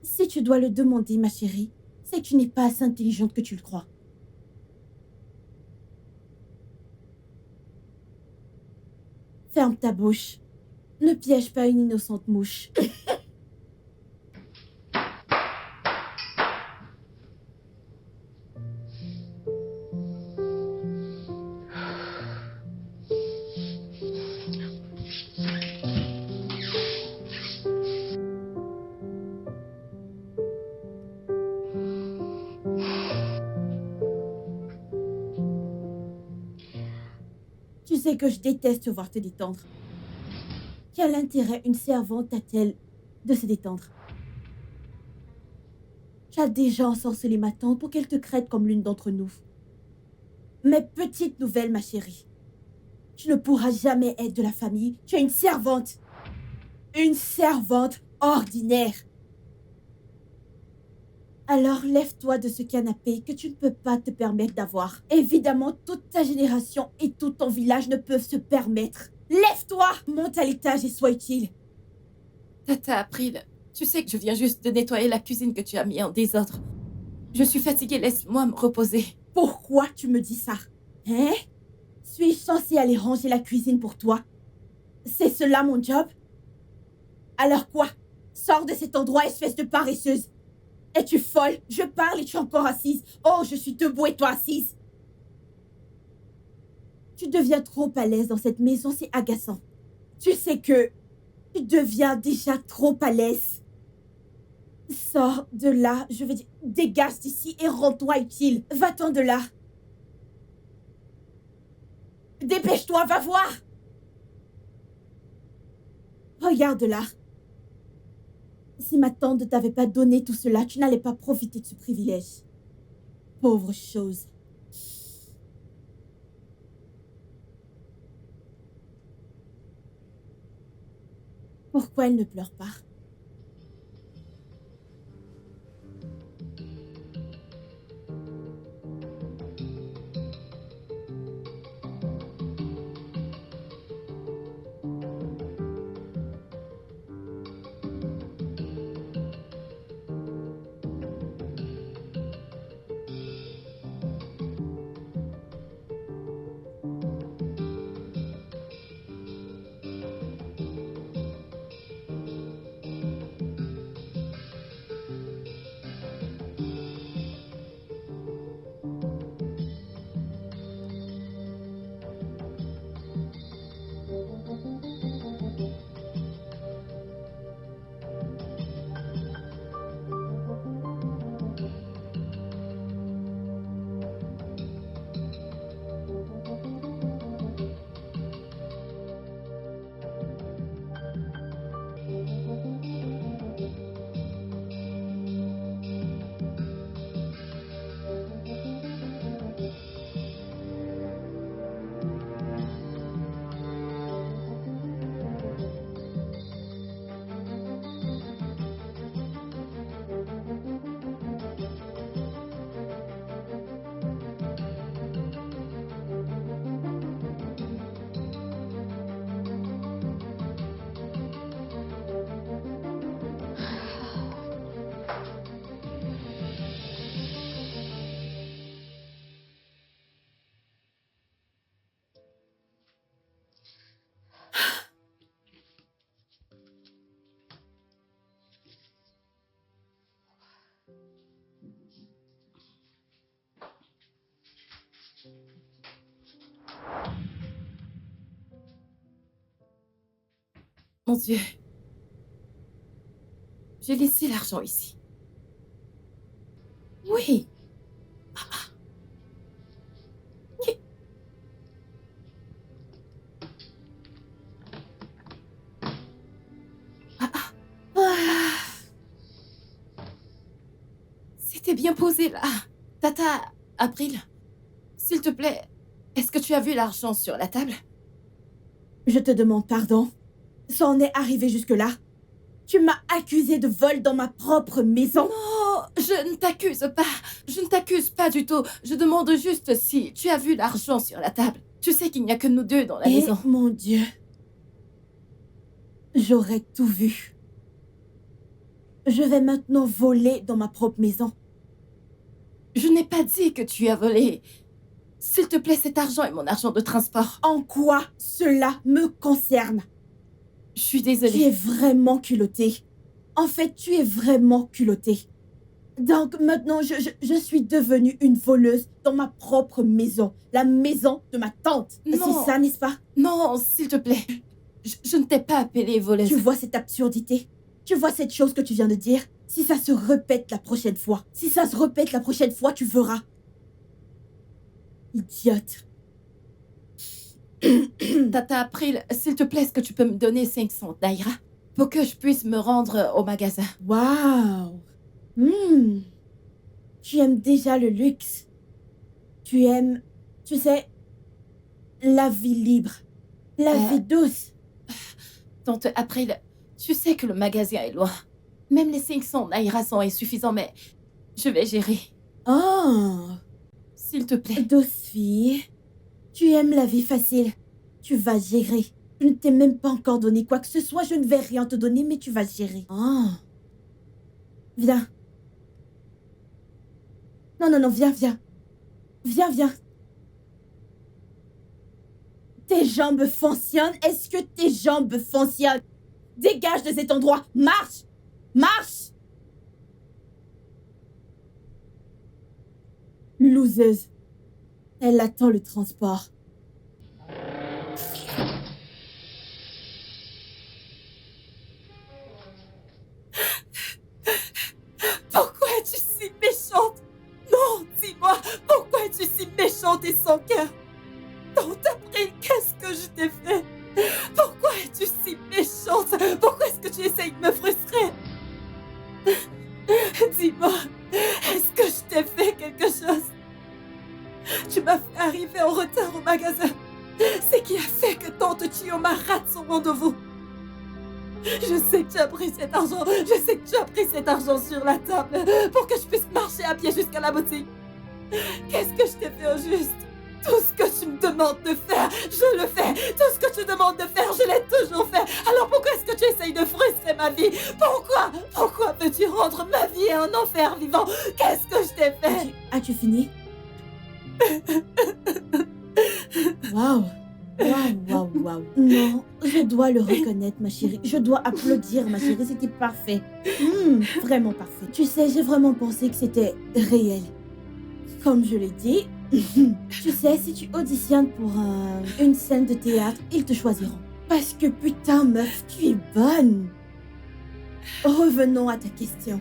Si tu dois le demander, ma chérie, c'est que tu n'es pas assez intelligente que tu le crois. Ferme ta bouche. Ne piège pas une innocente mouche. Tu sais que je déteste te voir te détendre. Quel intérêt une servante a-t-elle de se détendre? Tu as déjà ensorcelé ma tante pour qu'elle te crête comme l'une d'entre nous. Mais petite nouvelle, ma chérie. Tu ne pourras jamais être de la famille. Tu es une servante. Une servante ordinaire. Alors lève-toi de ce canapé que tu ne peux pas te permettre d'avoir. Évidemment, toute ta génération et tout ton village ne peuvent se permettre. Lève-toi, monte à l'étage et sois utile. Tata April, tu sais que je viens juste de nettoyer la cuisine que tu as mis en désordre. Je suis fatiguée, laisse-moi me reposer. Pourquoi tu me dis ça? Hein? Suis-je censée aller ranger la cuisine pour toi? C'est cela mon job? Alors quoi? Sors de cet endroit, espèce de paresseuse. Es-tu folle? Je parle et tu es encore assise. Oh, je suis debout et toi assise. Tu deviens trop à l'aise dans cette maison, c'est agaçant. Tu sais que tu deviens déjà trop à l'aise. Sors de là, je veux dire, dégage d'ici et rends-toi utile. Va-t'en de là. Dépêche-toi, va voir. Regarde là. Si ma tante ne t'avait pas donné tout cela, tu n'allais pas profiter de ce privilège. Pauvre chose. Pourquoi elle ne pleure pas? Mon Dieu. J'ai laissé l'argent ici. Oui. Qui- Ah, C'était bien posé là. Tata, April, s'il te plaît, est-ce que tu as vu l'argent sur la table? je te demande pardon. Ça en est arrivé jusque-là. Tu m'as accusé de vol dans ma propre maison. Non, je ne t'accuse pas. Je ne t'accuse pas du tout. Je demande juste si tu as vu l'argent sur la table. Tu sais qu'il n'y a que nous deux dans la Et maison. mon Dieu, j'aurais tout vu. Je vais maintenant voler dans ma propre maison. Je n'ai pas dit que tu as volé. S'il te plaît, cet argent est mon argent de transport. En quoi cela me concerne? Je suis Tu es désolée. vraiment culotté. En fait, tu es vraiment culotté. Donc maintenant, je suis devenue une voleuse dans ma propre maison. La maison de ma tante. Non. C'est ça, n'est-ce pas? Non, s'il te plaît. Je ne t'ai pas appelée voleuse. Tu vois cette absurdité? Tu vois cette chose que tu viens de dire? Si ça se répète la prochaine fois, si ça se répète la prochaine fois, tu verras. Idiote. Tata April, s'il te plaît, est-ce que tu peux me donner 500 naira pour que je puisse me rendre au magasin? Waouh. Tu aimes déjà le luxe. Tu aimes, tu sais, la vie libre. La vie douce. Tante April, tu sais que le magasin est loin. Même les 500 naira sont insuffisants, mais je vais gérer. Oh, S'il te plaît. douce fille. Tu aimes la vie facile. Tu vas gérer. Je ne t'ai même pas encore donné quoi que ce soit. Je ne vais rien te donner, mais tu vas gérer. Oh. Viens. Non, viens. Viens. Tes jambes fonctionnent? Est-ce que tes jambes fonctionnent? Dégage de cet endroit. Marche. Loseuse. Elle attend le transport. Pourquoi es-tu si méchante? Non, dis-moi, pourquoi es-tu si méchante et sans cœur? Tante April, qu'est-ce que je t'ai fait? Pourquoi es-tu si méchante? Pourquoi est-ce que tu essayes de me frustrer? Dis-moi, est-ce que je t'ai fait quelque chose? Tu m'as fait arriver en retard au magasin. C'est qui a fait que tante Chioma rate son rendez-vous. Je sais que tu as pris cet argent. Je sais que tu as pris cet argent sur la table pour que je puisse marcher à pied jusqu'à la boutique. Qu'est-ce que je t'ai fait au juste? Tout ce que tu me demandes de faire, je le fais. Tout ce que tu demandes de faire, je l'ai toujours fait. Alors pourquoi est-ce que tu essayes de frustrer ma vie? Pourquoi veux-tu rendre ma vie un enfer vivant? Qu'est-ce que je t'ai fait? As-tu fini? Waouh. Non, je dois le reconnaître, ma chérie. Je dois applaudir, ma chérie. C'était parfait. Vraiment parfait. Tu sais, j'ai vraiment pensé que c'était réel. Comme je l'ai dit, tu sais, si tu auditionnes pour une scène de théâtre, ils te choisiront. Parce que putain, meuf, tu es bonne. Revenons à ta question.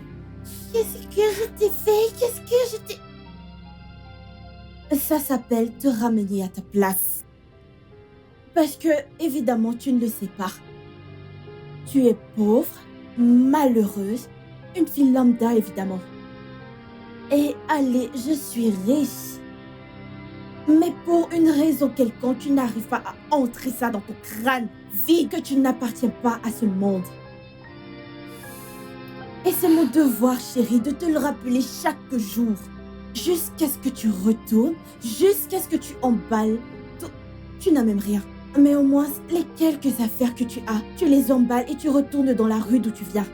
Qu'est-ce que je t'ai fait? Ça s'appelle te ramener à ta place. Parce que, évidemment, tu ne le sais pas. Tu es pauvre, malheureuse, une fille lambda, évidemment. Et allez, je suis riche. Mais pour une raison quelconque, tu n'arrives pas à entrer ça dans ton crâne vide que tu n'appartiens pas à ce monde. Et c'est mon devoir, chérie, de te le rappeler chaque jour. Jusqu'à ce que tu retournes, jusqu'à ce que tu emballes. Tu n'as même rien. Mais au moins, les quelques affaires que tu as, tu les emballes et tu retournes dans la rue d'où tu viens.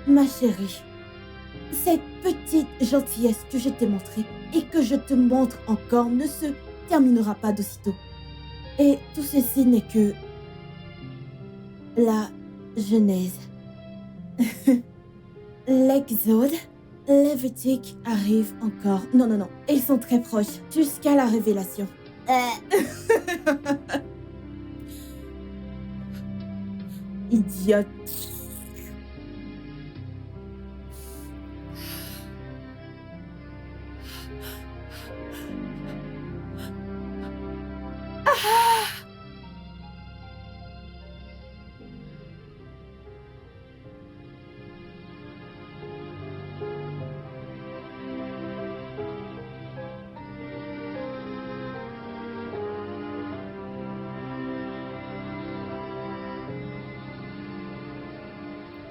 Ma chérie, cette petite gentillesse que je t'ai montrée et que je te montre encore ne se terminera pas d'aussitôt. Et tout ceci n'est que la genèse. L'Exode, Lévitique arrive encore. Non, ils sont très proches, jusqu'à la révélation. idiote.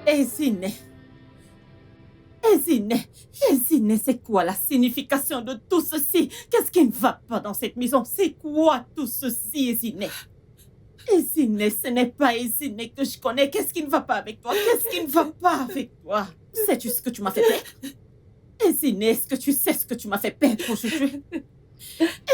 Ezineh, Ezineh, c'est quoi la signification de tout ceci? Qu'est-ce qui ne va pas dans cette maison? C'est quoi tout ceci, Ezineh? Ezineh, ce n'est pas Ezineh que je connais. Qu'est-ce qui ne va pas avec toi? Qu'est-ce qui ne va pas avec toi? Sais-tu ce que tu m'as fait perdre? Ezineh, est-ce que tu sais ce que tu m'as fait perdre aujourd'hui?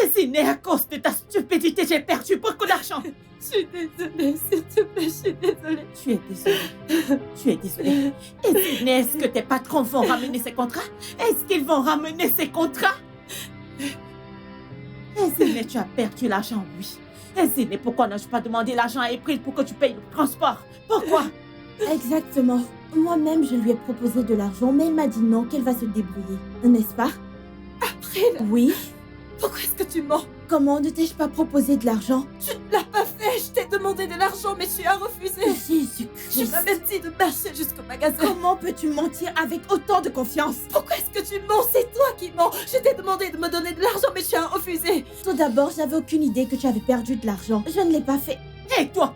Ezineh, à cause de ta stupidité, j'ai perdu beaucoup d'argent. Je suis désolée, s'il te plaît, je suis désolée. Tu es désolée. Tu es désolée. Ezineh, est-ce que tes patrons vont ramener ces contrats? Est-ce qu'ils vont ramener ces contrats? Ezineh, tu as perdu l'argent, oui. Ezineh, pourquoi n'ai-je pas demandé l'argent à April pour que tu payes le transport? Pourquoi? Exactement. Moi-même, je lui ai proposé de l'argent, mais elle m'a dit non, qu'elle va se débrouiller. N'est-ce pas? April, Oui. pourquoi est-ce que tu mens? Comment ne t'ai-je pas proposé de l'argent? Tu ne l'as pas fait, je t'ai demandé de l'argent, mais tu as refusé. Tu Jésus-Christ. m'as même dit de marcher jusqu'au magasin. Comment peux-tu mentir avec autant de confiance? Pourquoi est-ce que tu mens? C'est toi qui mens. Je t'ai demandé de me donner de l'argent, mais tu as refusé. Tout d'abord, j'avais aucune idée que tu avais perdu de l'argent. Je ne l'ai pas fait. Hé, toi,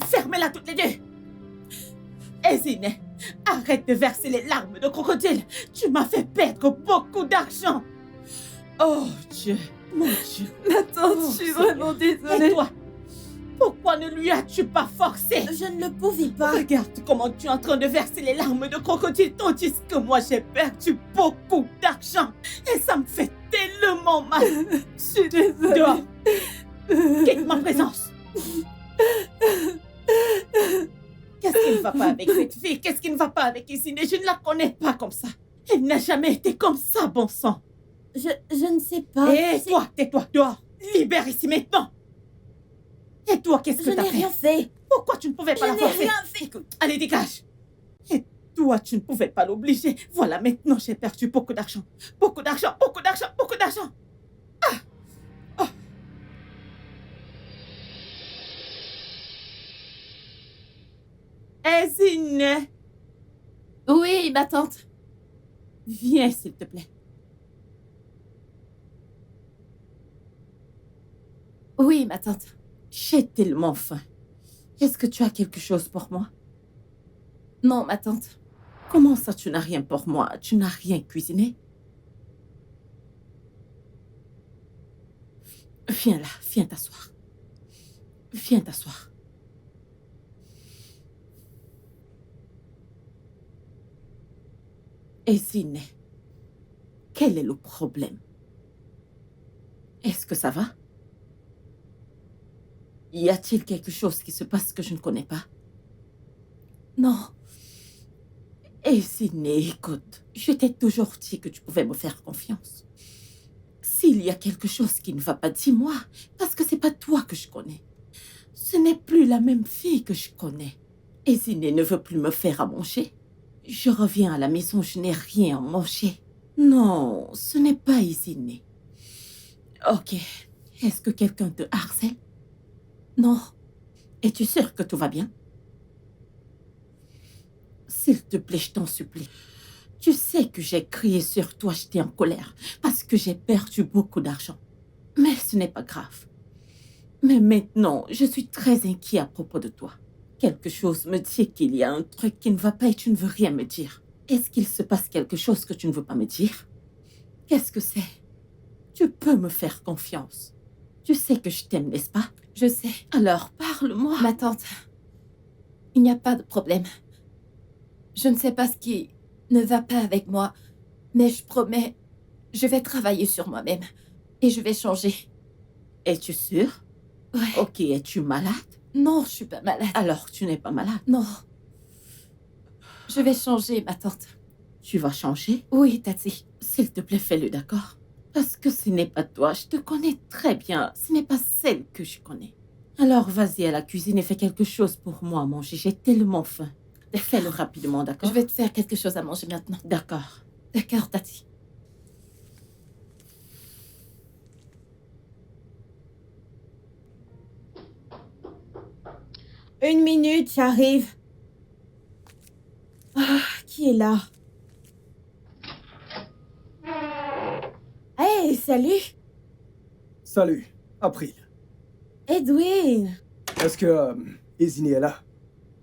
fermez-la toutes les deux. Ezineh, arrête de verser les larmes de crocodile. Tu m'as fait perdre beaucoup d'argent. Oh Dieu, mon Dieu. Ma tante, Oh, je suis Seigneur. vraiment désolée. Et toi, pourquoi ne lui as-tu pas forcé? Je ne le pouvais pas. Regarde comment tu es en train de verser les larmes de crocodile, tandis que moi j'ai perdu beaucoup d'argent. Et ça me fait tellement mal. Je suis désolée. Dehors. Quitte ma présence. Qu'est-ce qui ne va pas avec cette fille? Qu'est-ce qui ne va pas avec Ezineh? Je ne la connais pas comme ça. Elle n'a jamais été comme ça, bon sang. Je ne sais pas. Et toi, tais-toi, dehors. Libère ici maintenant. Et toi, qu'est-ce Je que t'as n'ai fait? rien fait. Pourquoi tu ne pouvais pas Je la n'ai forcer? rien fait. Écoute, allez, dégage. Et toi, tu ne pouvais pas l'obliger. Voilà, maintenant, j'ai perdu beaucoup d'argent. Beaucoup d'argent, beaucoup d'argent, beaucoup d'argent. Ah! Oh. Ezineh, Oui, ma tante. viens, s'il te plaît. Oui, ma tante. J'ai tellement faim. Est-ce que tu as quelque chose pour moi? Non, ma tante. Comment ça, tu n'as rien pour moi? Tu n'as rien cuisiné? Viens là, viens t'asseoir. Viens t'asseoir. Ezineh, quel est le problème? Est-ce que ça va? Y a-t-il quelque chose qui se passe que je ne connais pas? Non. Ezineh, écoute, je t'ai toujours dit que tu pouvais me faire confiance. S'il y a quelque chose qui ne va pas, dis-moi, parce que c'est pas toi que je connais. Ce n'est plus la même fille que je connais. Ezineh ne veut plus me faire à manger. Je reviens à la maison, je n'ai rien à manger. Non, ce n'est pas Ezineh. Ok, est-ce que quelqu'un te harcèle? Non. Es-tu sûre que tout va bien? S'il te plaît, je t'en supplie. Tu sais que j'ai crié sur toi, j'étais en colère, parce que j'ai perdu beaucoup d'argent. Mais ce n'est pas grave. Mais maintenant, je suis très inquiet à propos de toi. Quelque chose me dit qu'il y a un truc qui ne va pas et tu ne veux rien me dire. Est-ce qu'il se passe quelque chose que tu ne veux pas me dire? Qu'est-ce que c'est? Tu peux me faire confiance. Tu sais que je t'aime, n'est-ce pas? Je sais. Alors, parle-moi. Ma tante, il n'y a pas de problème. Je ne sais pas ce qui ne va pas avec moi, mais je promets, je vais travailler sur moi-même et je vais changer. Es-tu sûre? Ouais. Ok, es-tu malade? Non, je suis pas malade. Alors, tu n'es pas malade. Non. Je vais changer, ma tante. Tu vas changer? Oui, Tati. S'il te plaît, fais-le, d'accord? Parce que ce n'est pas toi, je te connais très bien. Ce n'est pas celle que je connais. Alors, vas-y à la cuisine et fais quelque chose pour moi à manger. J'ai tellement faim. Fais-le rapidement, d'accord? Je vais te faire quelque chose à manger maintenant. D'accord. D'accord, Tati. Une minute, j'arrive. Ah, qui est là? Hey, salut! Salut, April. Edwin! Est-ce que Izine est là?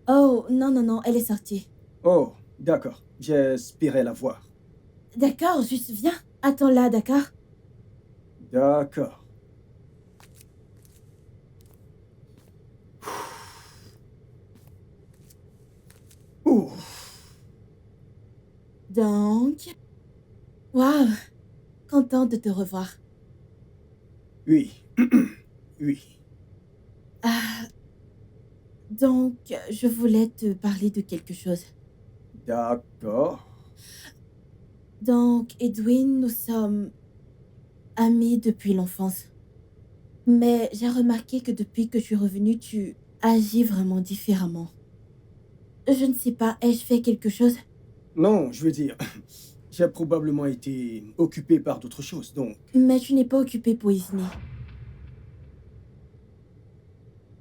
Oh, non, non, non, elle est sortie. Oh, d'accord. J'espérais la voir. D'accord, juste viens. Attends là, d'accord? D'accord. Ouh, Donc... Waouh! Contente de te revoir. oui. Oui. Ah, donc, je voulais te parler de quelque chose. D'accord. Donc, Edwin, nous sommes amis depuis l'enfance. Mais j'ai remarqué que depuis que je suis revenue, tu agis vraiment différemment. Je ne sais pas, ai-je fait quelque chose? Non, je veux dire, j'ai probablement été occupé par d'autres choses, donc... Mais tu n'es pas occupé pour Isney.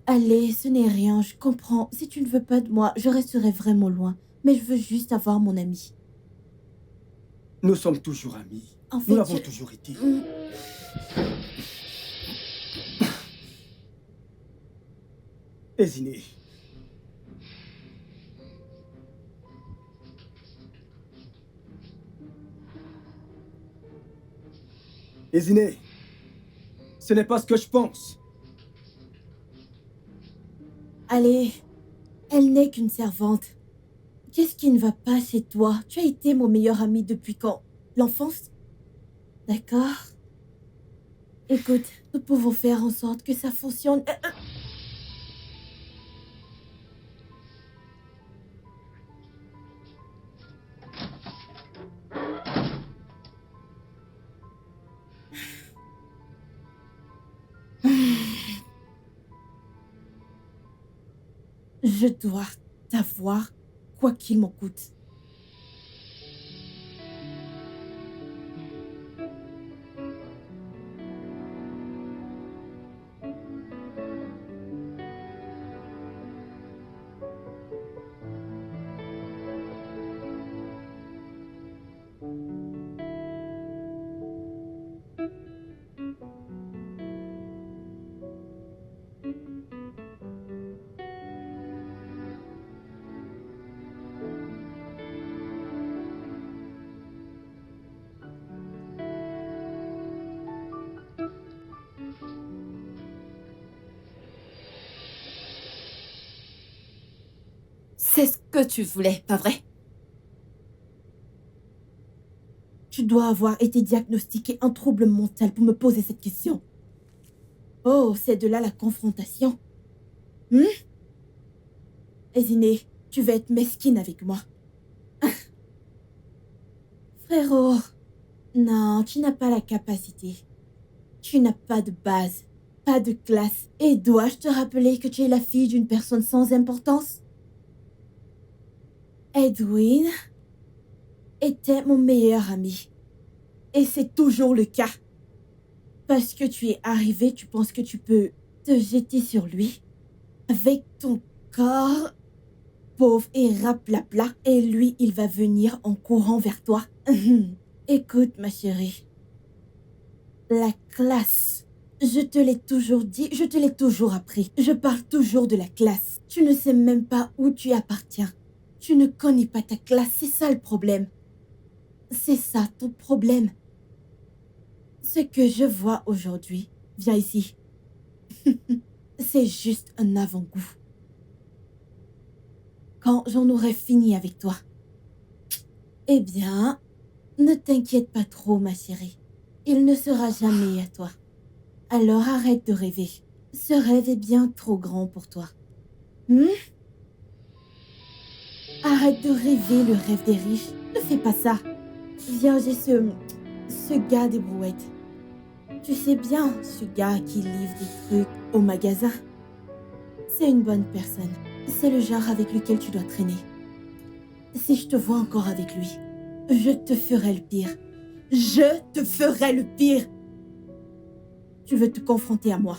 Allez, ce n'est rien, je comprends. Si tu ne veux pas de moi, je resterai vraiment loin. Mais je veux juste avoir mon ami. Nous sommes toujours amis. En fait, Nous l'avons je- toujours été. Hmm, Izine. Izine. Ce n'est pas ce que je pense. Allez, elle n'est qu'une servante. Qu'est-ce qui ne va pas chez toi? Tu as été mon meilleur ami depuis quand? L'enfance? D'accord. Écoute, nous pouvons faire en sorte que ça fonctionne. Je dois t'avoir, quoi qu'il m'en coûte. C'est ce que tu voulais, pas vrai? Tu dois avoir été diagnostiqué un trouble mental pour me poser cette question. Oh, c'est de là la confrontation. Ezine, tu vas être mesquine avec moi. Frérot, non, tu n'as pas la capacité. Tu n'as pas de base, pas de classe. Et dois-je te rappeler que tu es la fille d'une personne sans importance? Edwin était mon meilleur ami. Et c'est toujours le cas. Parce que tu es arrivé, tu penses que tu peux te jeter sur lui avec ton corps pauvre et raplapla. Et lui, il va venir en courant vers toi. Écoute, ma chérie. La classe. Je te l'ai toujours dit, je te l'ai toujours appris. Je parle toujours de la classe. Tu ne sais même pas où tu appartiens. Tu ne connais pas ta classe, c'est ça le problème. C'est ça ton problème. Ce que je vois aujourd'hui, viens ici. C'est juste un avant-goût. Quand j'en aurai fini avec toi. Eh bien, ne t'inquiète pas trop, ma chérie. Il ne sera jamais à toi. Alors arrête de rêver. Ce rêve est bien trop grand pour toi. Arrête de rêver le rêve des riches. Ne fais pas ça. Viens, j'ai ce gars des brouettes. Tu sais bien, ce gars qui livre des trucs au magasin. C'est une bonne personne. C'est le genre avec lequel tu dois traîner. Si je te vois encore avec lui, je te ferai le pire. Je te ferai le pire. Tu veux te confronter à moi.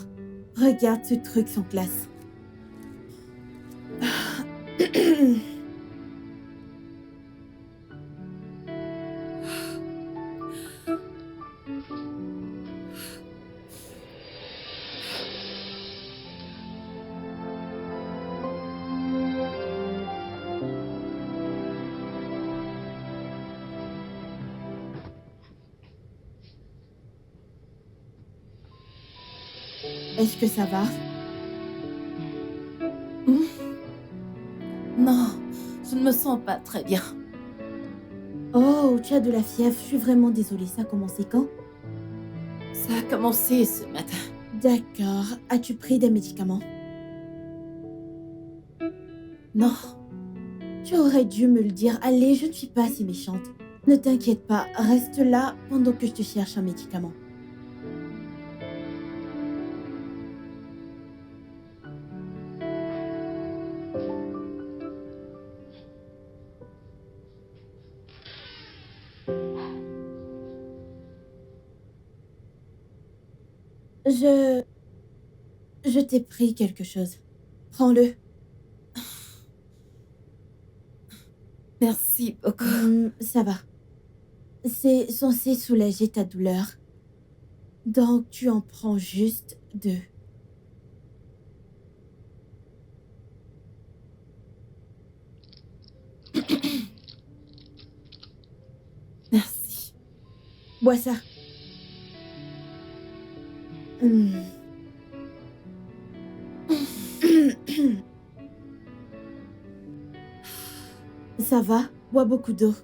Regarde ce truc sans classe. Est-ce que ça va? Non, je ne me sens pas très bien. Oh, tu as de la fièvre. Je suis vraiment désolée. Ça a commencé quand? Ça a commencé ce matin. D'accord. As-tu pris des médicaments? Non, Tu aurais dû me le dire. Allez, je ne suis pas si méchante. Ne t'inquiète pas. Reste là pendant que je te cherche un médicament. Je t'ai pris quelque chose. Prends-le. merci beaucoup. Ça va. C'est censé soulager ta douleur. Donc, tu en prends juste 2. Merci. Bois ça. Ça va? Bois beaucoup d'eau.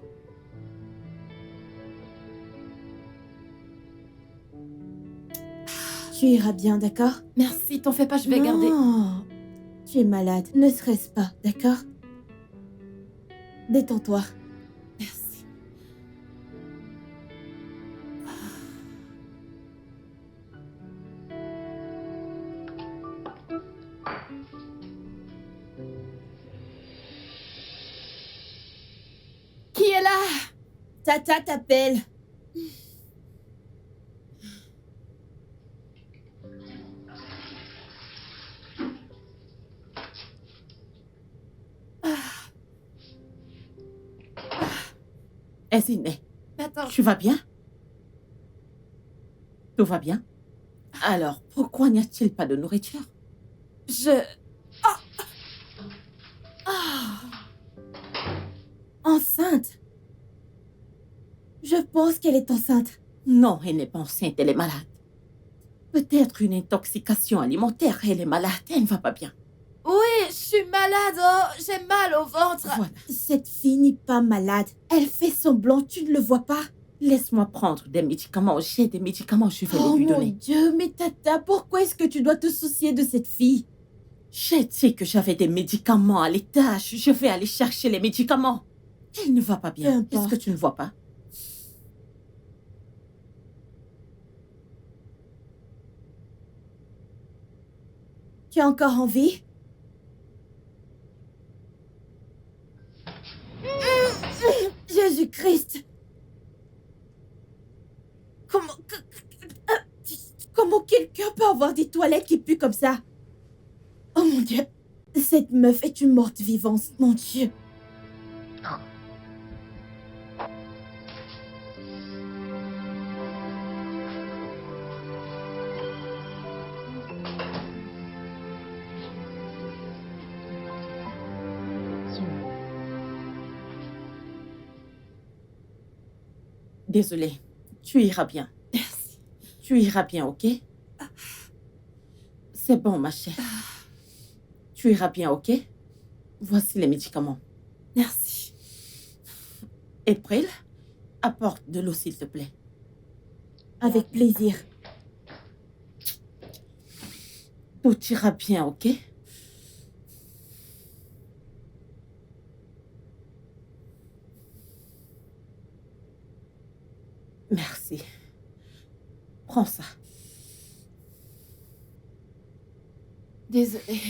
Tu iras bien, d'accord? Merci, t'en fais pas, je vais garder. Non, tu es malade. Ne stresse pas, d'accord? Détends-toi. Merci. Qui est là? Tata t'appelle. Esine, Attends, tu vas bien? Tout va bien? Alors, pourquoi n'y a-t-il pas de nourriture? je... Enceinte. Je pense qu'elle est enceinte. Non, elle n'est pas enceinte, elle est malade. Peut-être une intoxication alimentaire, elle est malade, elle ne va pas bien. Oui, je suis malade, oh, j'ai mal au ventre. Voilà, Cette fille n'est pas malade. Elle fait semblant, tu ne le vois pas? laisse-moi prendre des médicaments, j'ai des médicaments, je vais les Oh lui mon donner. Dieu, mais Tata, pourquoi est-ce que tu dois te soucier de cette fille? J'ai dit que j'avais des médicaments à l'étage, je vais aller chercher les médicaments. Elle ne va pas Peu bien, importe. est-ce que tu ne vois pas? Tu as encore envie? Jésus-Christ! Comment quelqu'un peut avoir des toilettes qui puent comme ça? Oh mon Dieu! Cette meuf est une morte vivante, mon Dieu! Désolée, tu iras bien. Merci. Tu iras bien, ok? C'est bon, ma chère. Tu iras bien, ok? Voici les médicaments. Merci. April, apporte de l'eau, s'il te plaît. Avec plaisir. Tout ira bien, ok? Merci. Prends ça. Désolée.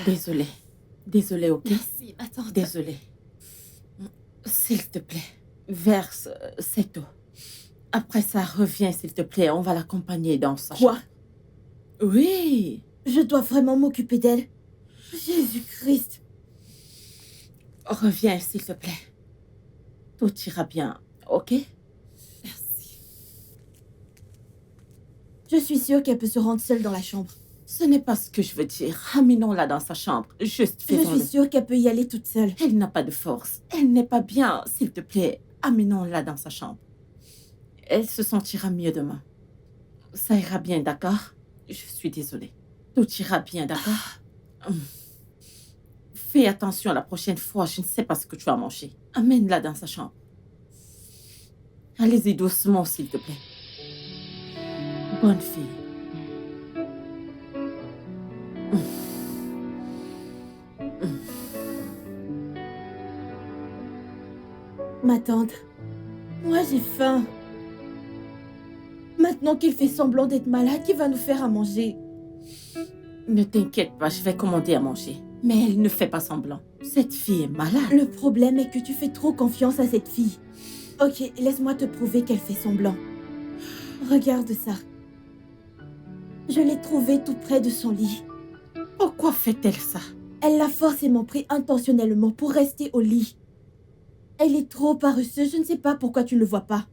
Désolée. Désolée, ok? Merci, ma tante. Désolée. S'il te plaît, verse cette eau. Après ça, reviens, s'il te plaît. On va l'accompagner dans sa Quoi? chambre. Oui. Je dois vraiment m'occuper d'elle. Jésus-Christ. Reviens, s'il te plaît. Tout ira bien, ok? Merci. Je suis sûre qu'elle peut se rendre seule dans la chambre. Ce n'est pas ce que je veux dire. Ramenons-la dans sa chambre. Juste Je faisons-le. suis sûre qu'elle peut y aller toute seule. Elle n'a pas de force. Elle n'est pas bien. S'il te plaît, amenons-la dans sa chambre. Elle se sentira mieux demain. Ça ira bien, d'accord? Je suis désolée. Tout ira bien, d'accord? Fais attention la prochaine fois. Je ne sais pas ce que tu vas manger. Amène-la dans sa chambre. Allez-y doucement, s'il te plaît. Bonne fille. Ma tante, moi j'ai faim. Maintenant qu'il fait semblant d'être malade, qui va nous faire à manger? Ne t'inquiète pas, je vais commander à manger. Mais elle ne fait pas semblant. Cette fille est malade. Le problème est que tu fais trop confiance à cette fille. Ok, laisse-moi te prouver qu'elle fait semblant. Regarde ça. Je l'ai trouvée tout près de son lit. Pourquoi fait-elle ça? Elle l'a forcément pris intentionnellement pour rester au lit. Elle est trop paresseuse, je ne sais pas pourquoi tu ne le vois pas.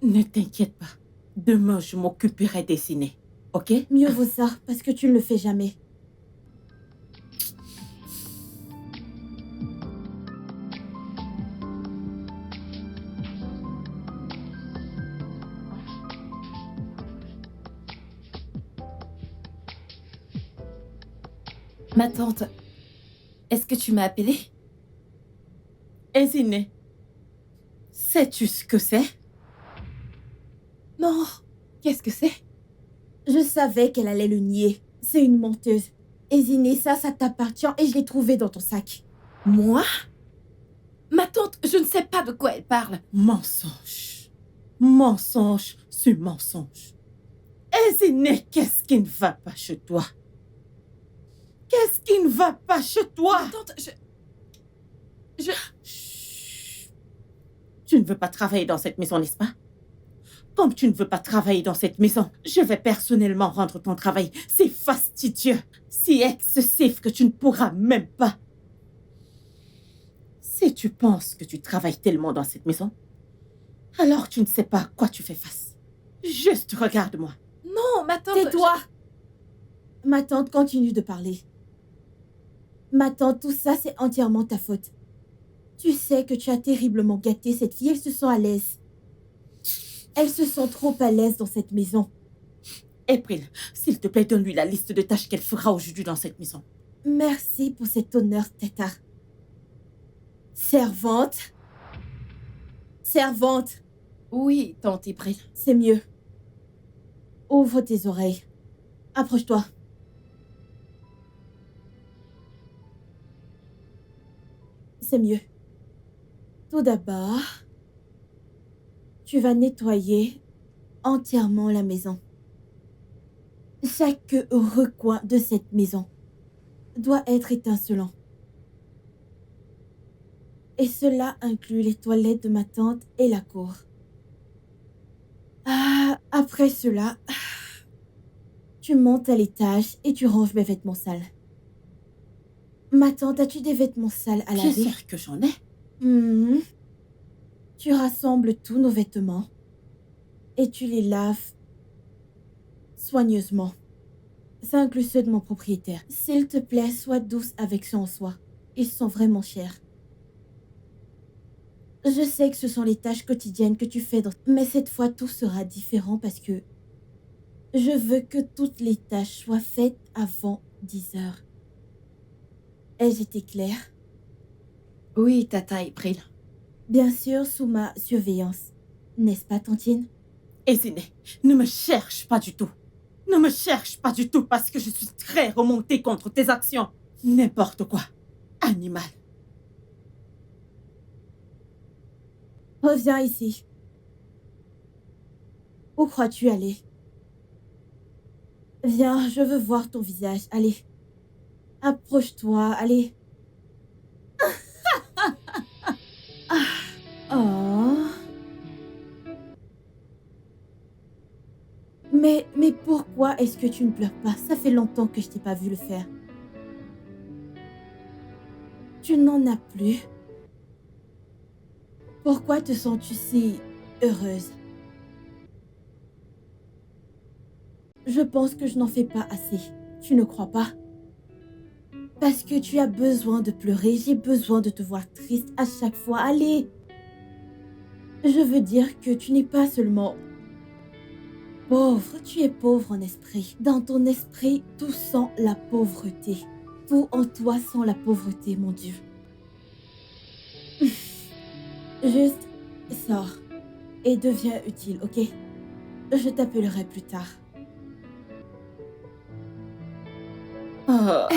Ne t'inquiète pas. Demain, je m'occuperai des ciné. Ok? Mieux vaut ça, parce que tu ne le fais jamais. Ma tante, est-ce que tu m'as appelée? Ziné, sais-tu ce que c'est? Non. Qu'est-ce que c'est? Je savais qu'elle allait le nier. C'est une menteuse. Ziné, ça t'appartient et je l'ai trouvé dans ton sac. Moi? Ma tante, je ne sais pas de quoi elle parle. Mensonge. Mensonge sur mensonge. Ziné, qu'est-ce qui ne va pas chez toi? Qu'est-ce qui ne va pas chez toi? Ma tante, Chut. Tu ne veux pas travailler dans cette maison, n'est-ce pas? Comme tu ne veux pas travailler dans cette maison, je vais personnellement rendre ton travail. C'est fastidieux, si excessif que tu ne pourras même pas. Si tu penses que tu travailles tellement dans cette maison, alors tu ne sais pas à quoi tu fais face. Juste regarde-moi. Non, ma tante... Tais-toi! Ma tante continue de parler. Ma tante, tout ça, c'est entièrement ta faute. Tu sais que tu as terriblement gâté cette fille, elle se sent à l'aise. Elle se sent trop à l'aise dans cette maison. April, s'il te plaît, donne-lui la liste de tâches qu'elle fera aujourd'hui dans cette maison. Merci pour cet honneur, Teta. Servante. Servante, Oui, tante April. c'est mieux. Ouvre tes oreilles. Approche-toi. C'est mieux. Tout d'abord, tu vas nettoyer entièrement la maison. Chaque recoin de cette maison doit être étincelant. Et cela inclut les toilettes de ma tante et la cour. Après cela, tu montes à l'étage et tu ranges mes vêtements sales. Ma tante, as-tu des vêtements sales à Bien laver? sûr que j'en ai. Mhm. Tu rassembles tous nos vêtements et tu les laves soigneusement. Ça inclut ceux de mon propriétaire. S'il te plaît, sois douce avec ceux en soi. Ils sont vraiment chers. Je sais que ce sont les tâches quotidiennes que tu fais, mais cette fois tout sera différent parce que je veux que toutes les tâches soient faites avant 10 heures. Ai-je été claire? Oui, tata April. Bien sûr, sous ma surveillance. N'est-ce pas, tantine? Ziné, ne me cherche pas du tout. Ne me cherche pas du tout parce que je suis très remontée contre tes actions. N'importe quoi. Animal. Reviens ici. Où crois-tu aller? Viens, je veux voir ton visage. Allez. Approche-toi, allez. Oh. Mais pourquoi est-ce que tu ne pleures pas? Ça fait longtemps que je t'ai pas vu le faire. Tu n'en as plus. Pourquoi te sens-tu si heureuse? Je pense que je n'en fais pas assez. Tu ne crois pas? Parce que tu as besoin de pleurer. J'ai besoin de te voir triste à chaque fois. Allez. Je veux dire que tu n'es pas seulement pauvre. Tu es pauvre en esprit. Dans ton esprit, tout sent la pauvreté. Tout en toi sent la pauvreté, mon Dieu. Juste sors et deviens utile, ok? Je t'appellerai plus tard. Oh.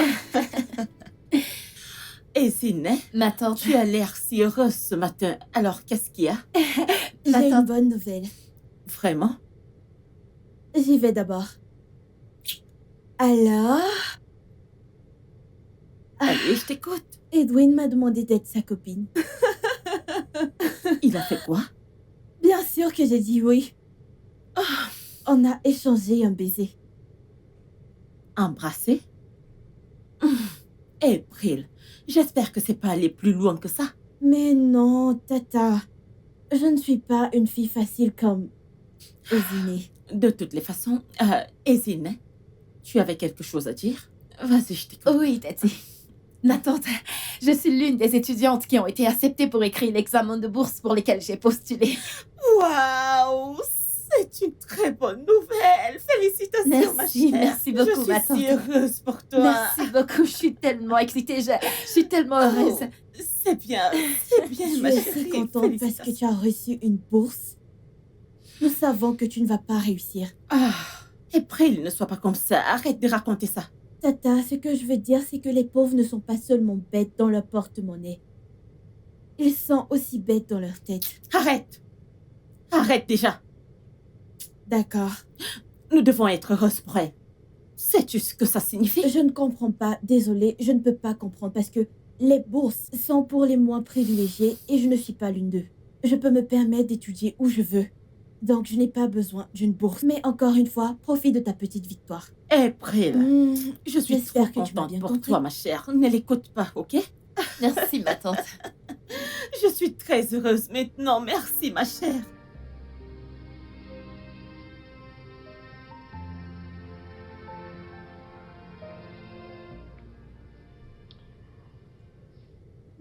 Ezine, Ma tante, tu as l'air si heureuse ce matin. Alors, qu'est-ce qu'il y a? J'ai une tante. bonne nouvelle. Vraiment? J'y vais d'abord. Alors, Allez, je t'écoute. Edwin m'a demandé d'être sa copine. Il a fait quoi? Bien sûr que j'ai dit oui. On a échangé un baiser. Embrassé? April, j'espère que c'est pas allé plus loin que ça. Mais non, Tata. Je ne suis pas une fille facile comme Ezine. De toutes les façons, Ezine, tu avais quelque chose à dire? Vas-y, je t'écoute. Oui, Tati. Ma tante, je suis l'une des étudiantes qui ont été acceptées pour écrire l'examen de bourse pour lesquels j'ai postulé. Waouh, c'est une très bonne nouvelle. Félicitations, ma Merci, chère. merci beaucoup, je ma suis si tante. heureuse pour toi. Merci beaucoup, je suis tellement excitée, je suis tellement heureuse. Oh, c'est bien, Je ma suis chérie. si contente parce que tu as reçu une bourse. Nous savons que tu ne vas pas réussir. Ah, April, ne sois pas comme ça. Arrête de raconter ça. Tata, ce que je veux dire, c'est que les pauvres ne sont pas seulement bêtes dans leur porte-monnaie. Ils sont aussi bêtes dans leur tête. Arrête. Arrête déjà. D'accord. Nous devons être heureuses pour elle. Sais-tu ce que ça signifie? Je ne comprends pas. Désolée, je ne peux pas comprendre parce que les bourses sont pour les moins privilégiés et je ne suis pas l'une d'eux. Je peux me permettre d'étudier où je veux. Donc, je n'ai pas besoin d'une bourse. Mais encore une fois, profite de ta petite victoire. April, je suis trop j'espère que tu m'as contente bien pour compris. toi, ma chère. Ne l'écoute pas, ok? Merci, ma tante. Je suis très heureuse maintenant. Merci, ma chère.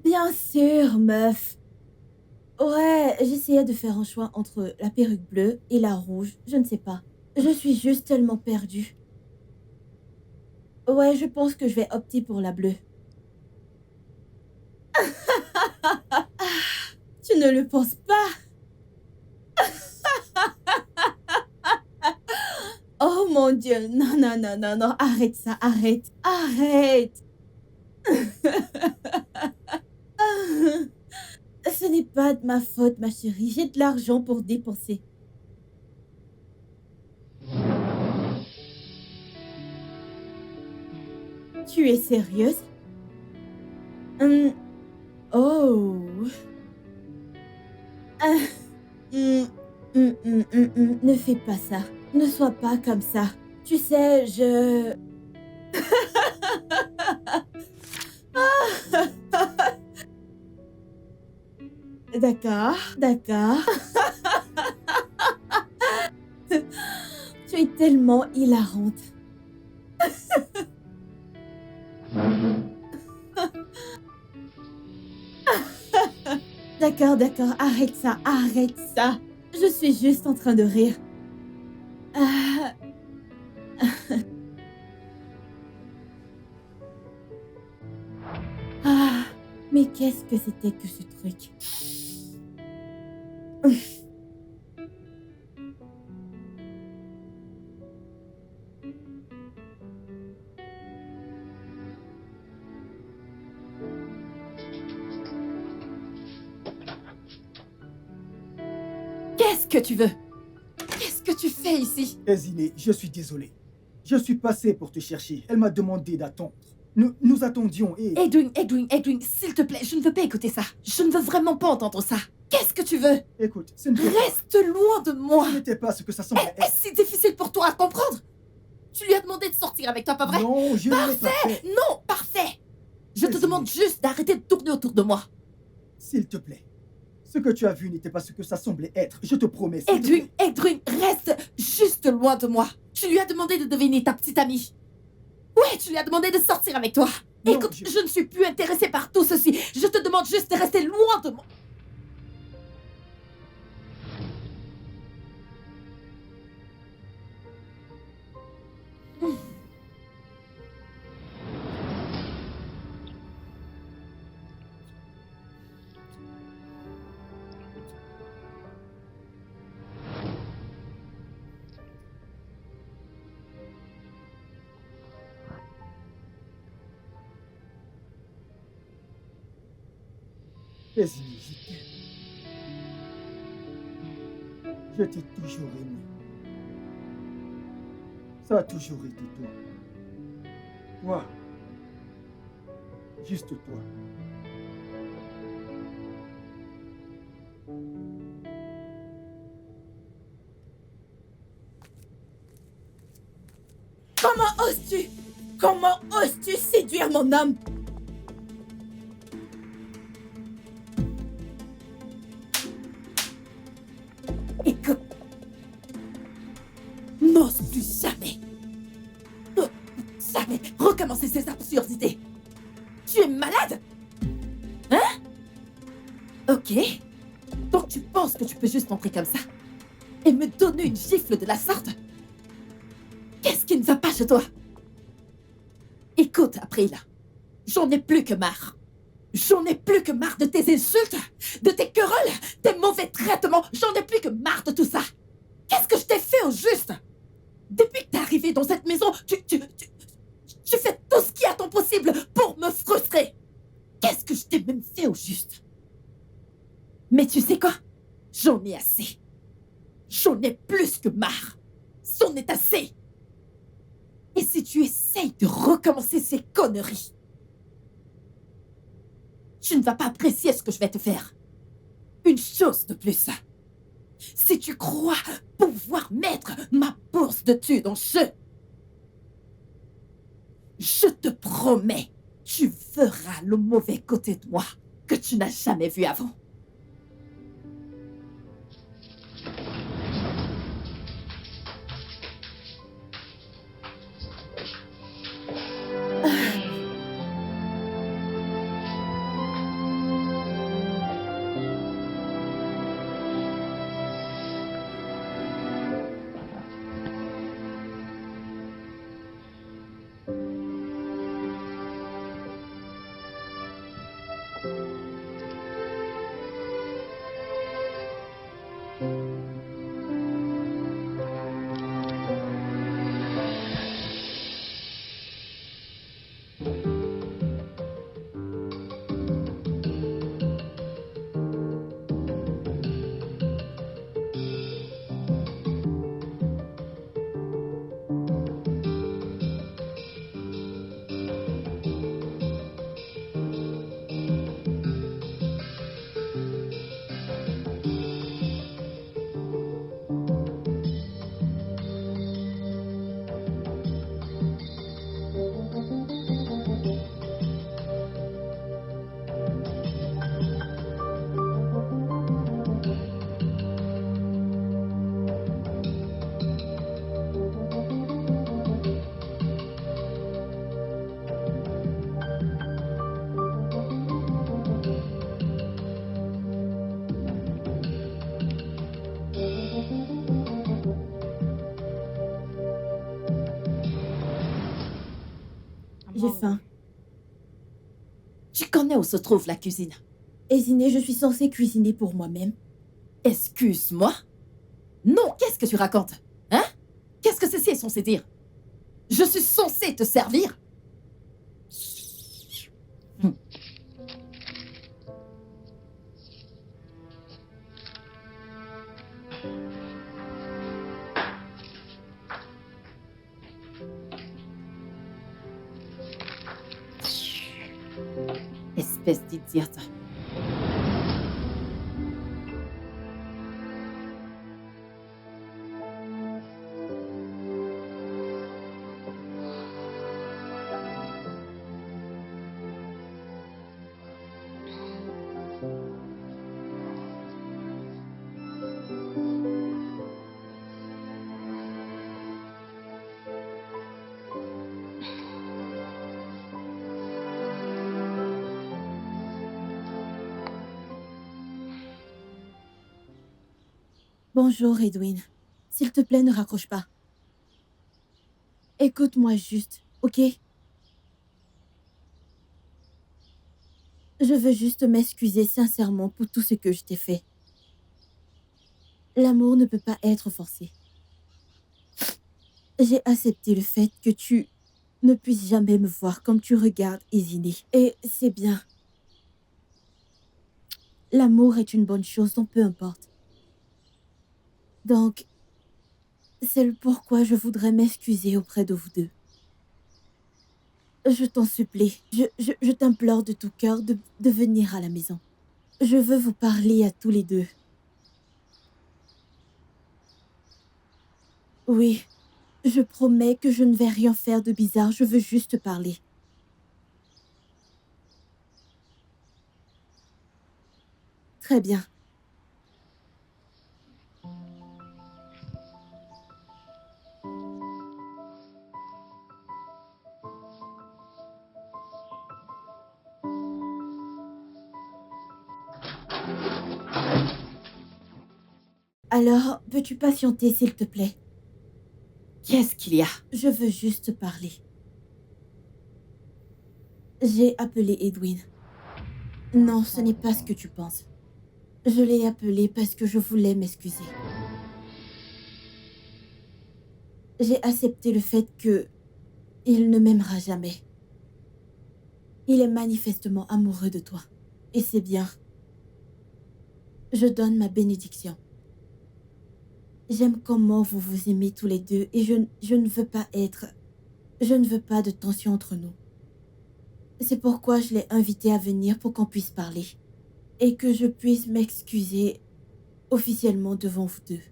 Bien sûr, meuf. Ouais, j'essayais de faire un choix entre la perruque bleue et la rouge. Je ne sais pas. Je suis juste tellement perdue. Ouais, je pense que je vais opter pour la bleue. Tu ne le penses pas? Oh mon Dieu, non, non, non, non, non, arrête ça, arrête, arrête. Ce n'est pas de ma faute, ma chérie, j'ai de l'argent pour dépenser. Tu es sérieuse? Oh. Ne fais pas ça. Ne sois pas comme ça. Tu sais, je... D'accord, d'accord. Tu es tellement hilarante. D'accord, d'accord, arrête ça, arrête ça. Je suis juste en train de rire. Ah. Ah, mais qu'est-ce que c'était que ce truc? Qu'est-ce que tu veux? Qu'est-ce que tu fais ici? Ezine, je suis désolé. Je suis passé pour te chercher. Elle m'a demandé d'attendre. Nous attendions et... Edwin, s'il te plaît, je ne veux pas écouter ça. Je ne veux vraiment pas entendre ça. Qu'est-ce que tu veux? Écoute, ce n'était pas... Reste loin de moi. Ce n'était pas ce que ça semblait être. Est-ce si difficile pour toi à comprendre? Tu lui as demandé de sortir avec toi, pas vrai? Non, je ne l'ai pas fait. Non, parfait. Je te Vas-y. demande juste d'arrêter de tourner autour de moi. S'il te plaît. Ce que tu as vu n'était pas ce que ça semblait être. Je te promets. s'il te plaît. Edwin, reste juste loin de moi. Tu lui as demandé de devenir ta petite amie. Ouais, tu lui as demandé de sortir avec toi. Non, Écoute, je ne suis plus intéressée par tout ceci. Je te demande juste de rester loin de moi. Désigné, je t'aime. Je t'ai toujours aimé. Ça a toujours été toi. Toi. Juste toi. Comment oses-tu? Comment oses-tu séduire mon homme? Écoute. N'ose plus jamais. Jamais recommencer ces absurdités. Tu es malade? Hein? Ok. Donc tu penses que tu peux juste entrer comme ça et me donner une gifle de la sorte? Qu'est-ce qui ne va pas chez toi? Écoute, April, j'en ai plus que marre. J'en ai plus que marre de tes insultes, de tes querelles, tes mauvais traitements. J'en ai plus que marre de tout ça. Qu'est-ce que je t'ai fait au juste? Depuis que t'es arrivé dans cette maison, tu fais tout ce qui est à ton possible pour me frustrer. Qu'est-ce que je t'ai même fait au juste? Mais tu sais quoi? J'en ai assez. J'en ai plus que marre. C'en est assez. Et si tu essayes de recommencer ces conneries, tu ne vas pas apprécier ce que je vais te faire. Une chose de plus. Si tu crois pouvoir mettre ma bourse de thunes en jeu, je te promets, tu verras le mauvais côté de moi que tu n'as jamais vu avant. J'ai faim. Tu connais où se trouve la cuisine? Ésiné, je suis censée cuisiner pour moi-même. Excuse-moi? Non, qu'est-ce que tu racontes? Hein? Qu'est-ce que ceci est censé dire? Je suis censée te servir? Espèce d'idiote. Bonjour, Edwin. S'il te plaît, ne raccroche pas. Écoute-moi juste, ok? Je veux juste m'excuser sincèrement pour tout ce que je t'ai fait. L'amour ne peut pas être forcé. J'ai accepté le fait que tu ne puisses jamais me voir comme tu regardes Izine. Et c'est bien. L'amour est une bonne chose, donc peu importe. Donc, c'est pourquoi je voudrais m'excuser auprès de vous deux. Je t'en supplie, je t'implore de tout cœur de venir à la maison. Je veux vous parler à tous les deux. Oui, je promets que je ne vais rien faire de bizarre, je veux juste parler. Très bien. Alors, peux-tu patienter, s'il te plaît? Qu'est-ce qu'il y a? Je veux juste parler. J'ai appelé Edwin. Non, ce n'est pas ce que tu penses. Je l'ai appelé parce que je voulais m'excuser. J'ai accepté le fait que il ne m'aimera jamais. Il est manifestement amoureux de toi. Et c'est bien. Je donne ma bénédiction. J'aime comment vous vous aimez tous les deux et je ne veux pas être... Je ne veux pas de tension entre nous. C'est pourquoi je l'ai invité à venir pour qu'on puisse parler. Et que je puisse m'excuser officiellement devant vous deux.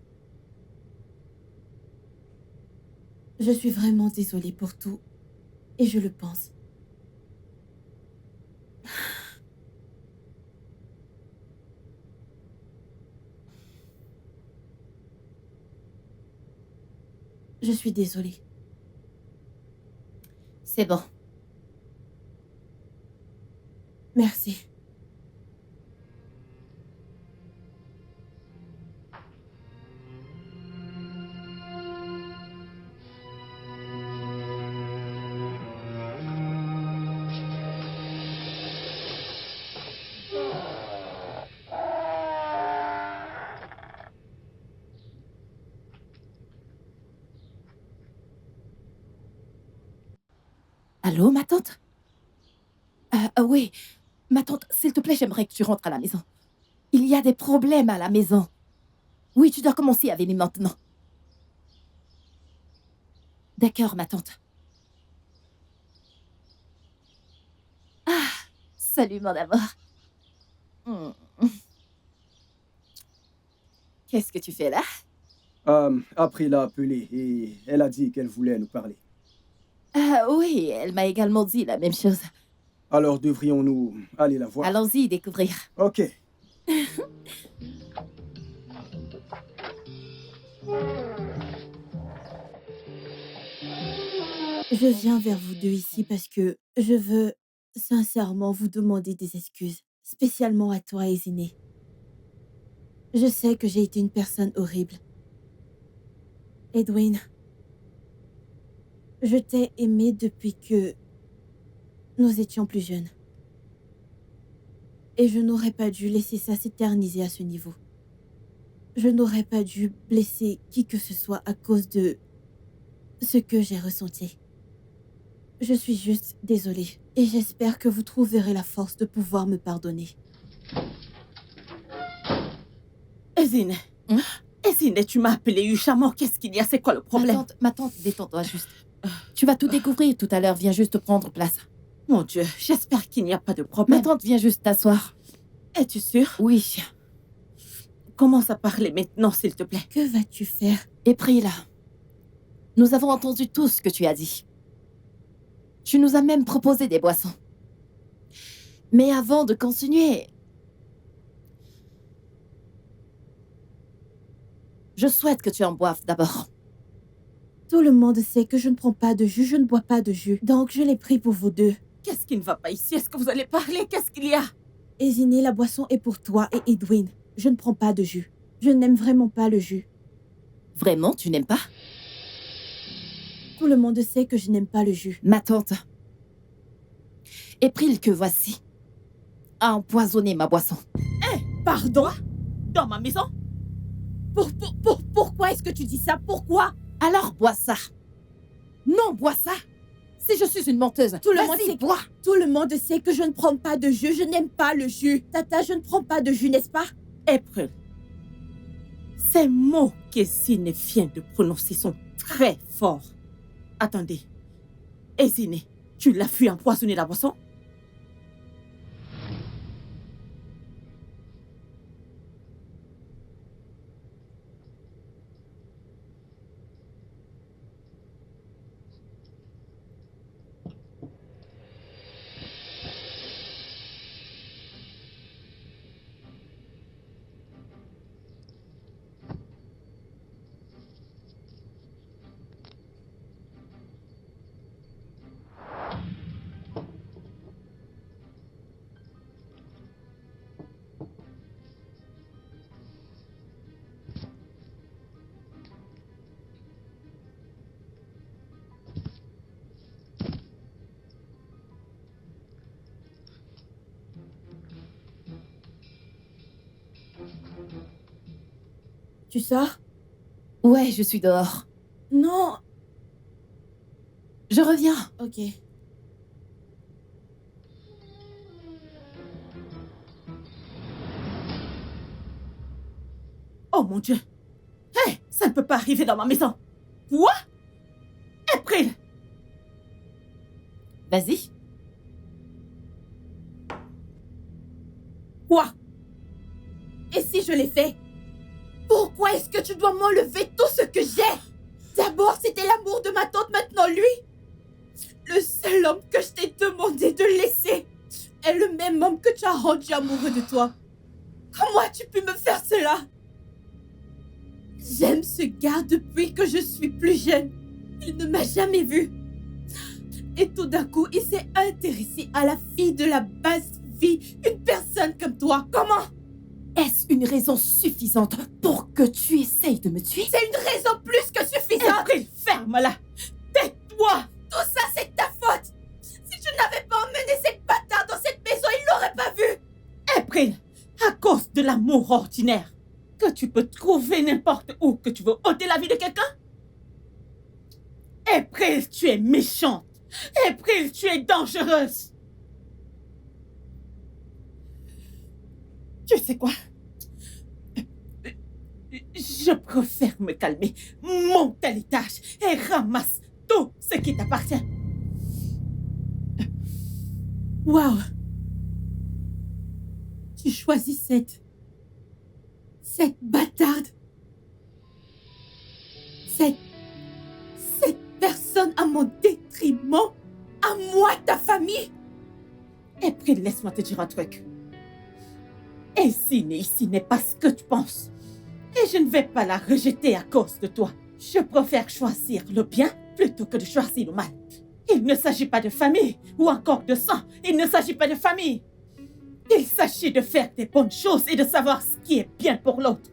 Je suis vraiment désolée pour tout. Et je le pense. Je suis désolée. C'est bon. Merci. Allô, ma tante? Oui, ma tante, s'il te plaît, j'aimerais que tu rentres à la maison. Il y a des problèmes à la maison. Oui, tu dois commencer à venir maintenant. D'accord, ma tante. Ah, salut, mon amour. Hmm. Qu'est-ce que tu fais là? Après, l'a appelée et elle a dit qu'elle voulait nous parler. Ah oui, elle m'a également dit la même chose. Alors, devrions-nous aller la voir? Allons-y découvrir. Ok. Je viens vers vous deux ici parce que je veux sincèrement vous demander des excuses, spécialement à toi, Izine. Je sais que j'ai été une personne horrible. Edwin, je t'ai aimé depuis que nous étions plus jeunes. Et je n'aurais pas dû laisser ça s'éterniser à ce niveau. Je n'aurais pas dû blesser qui que ce soit à cause de ce que j'ai ressenti. Je suis juste désolée et j'espère que vous trouverez la force de pouvoir me pardonner. Ezine. Ezine, tu m'as appelé Uchamon. Qu'est-ce qu'il y a? C'est quoi le problème? Ma tante, détends-toi juste. Tu vas tout découvrir tout à l'heure. Viens juste prendre place. Mon Dieu, j'espère qu'il n'y a pas de Ma problème. tante vient juste t'asseoir. Es-tu sûre? Oui. Commence à parler maintenant, s'il te plaît. Que vas-tu faire? Et prie là. Nous avons entendu tout ce que tu as dit. Tu nous as même proposé des boissons. Mais avant de continuer, je souhaite que tu en boives d'abord. Tout le monde sait que je ne prends pas de jus, je ne bois pas de jus. Donc je l'ai pris pour vous deux. Qu'est-ce qui ne va pas ici? Est-ce que vous allez parler? Qu'est-ce qu'il y a? Eziné, la boisson est pour toi et Edwin. Je ne prends pas de jus. Je n'aime vraiment pas le jus. Vraiment, tu n'aimes pas? Tout le monde sait que je n'aime pas le jus. Ma tante, April que voici, a empoisonné ma boisson. Pardon? Dans ma maison? Pourquoi est-ce que tu dis ça? Pourquoi? Alors bois ça. Non, bois ça. Si je suis une menteuse, Tout le vas-y, monde sait- bois. Tout le monde sait que je ne prends pas de jus. Je n'aime pas le jus. Tata, je ne prends pas de jus, n'est-ce pas? April. Ces mots qu'Ezine vient de prononcer sont très forts. Attendez. Ezine, tu l'as vu empoisonner la boisson? Tu sors? Ouais, je suis dehors. Non. Je reviens. Ok. Oh mon Dieu! Hé! Ça ne peut pas arriver dans ma maison! Quoi? April! Vas-y. Quoi? Et si je l'ai fait? Pourquoi est-ce que tu dois m'enlever tout ce que j'ai? D'abord, c'était l'amour de ma tante, maintenant lui. Le seul homme que je t'ai demandé de laisser est le même homme que tu as rendu amoureux de toi. Comment as-tu pu me faire cela? J'aime ce gars depuis que je suis plus jeune. Il ne m'a jamais vue. Et tout d'un coup, il s'est intéressé à la fille de la basse vie. Une personne comme toi. Comment? Est-ce une raison suffisante pour que tu essayes de me tuer? C'est une raison plus que suffisante. April, ferme-la! Tais-toi! Tout ça, c'est de ta faute. Si tu n'avais pas emmené cette bâtarde dans cette maison, il l'aurait pas vu. April, à cause de l'amour ordinaire que tu peux trouver n'importe où que tu veux ôter la vie de quelqu'un? April, tu es méchante! April, tu es dangereuse! Tu sais quoi? Je préfère me calmer, monte à l'étage et ramasse tout ce qui t'appartient. Waouh. Tu choisis cette bâtarde. Cette personne à mon détriment. À moi, ta famille. April, laisse-moi te dire un truc. Ici n'est pas ce que tu penses. Et je ne vais pas la rejeter à cause de toi. Je préfère choisir le bien plutôt que de choisir le mal. Il ne s'agit pas de famille ou encore de sang. Il ne s'agit pas de famille. Il s'agit de faire des bonnes choses et de savoir ce qui est bien pour l'autre.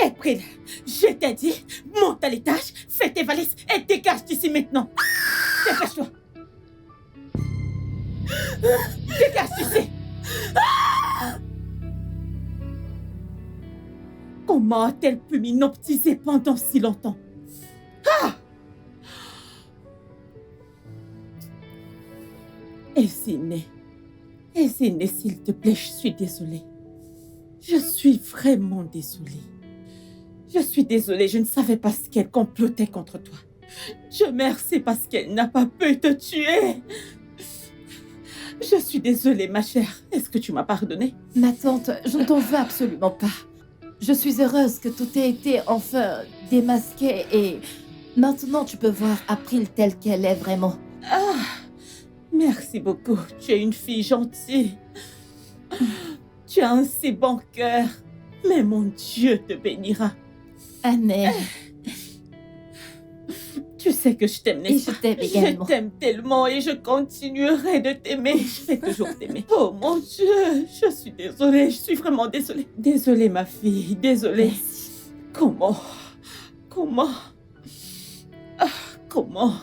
April, je t'ai dit, monte à l'étage, fais tes valises et dégage d'ici maintenant. Dépêche-toi. Dégage d'ici. Comment a-t-elle pu m'inoptiser pendant si longtemps? Ezine, s'il te plaît, je suis désolée. Je suis vraiment désolée. Je suis désolée, je ne savais pas ce qu'elle complotait contre toi. Dieu merci parce qu'elle n'a pas pu te tuer. Je suis désolée, ma chère. Est-ce que tu m'as pardonné? Ma tante, je ne t'en veux absolument pas. Je suis heureuse que tout ait été enfin démasqué et maintenant tu peux voir April telle qu'elle est vraiment. Ah, merci beaucoup. Tu es une fille gentille. Tu as un si bon cœur. Mais mon Dieu te bénira. Annelle, Tu sais que je t'aime, et n'est-ce je pas? t'aime également. Je t'aime tellement et je continuerai de t'aimer. Je vais toujours t'aimer. Oh mon Dieu, je suis désolée. Je suis vraiment désolée. Désolée, ma fille. Désolée. Merci. Comment? Ah, comment?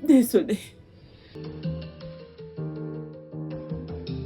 Désolée.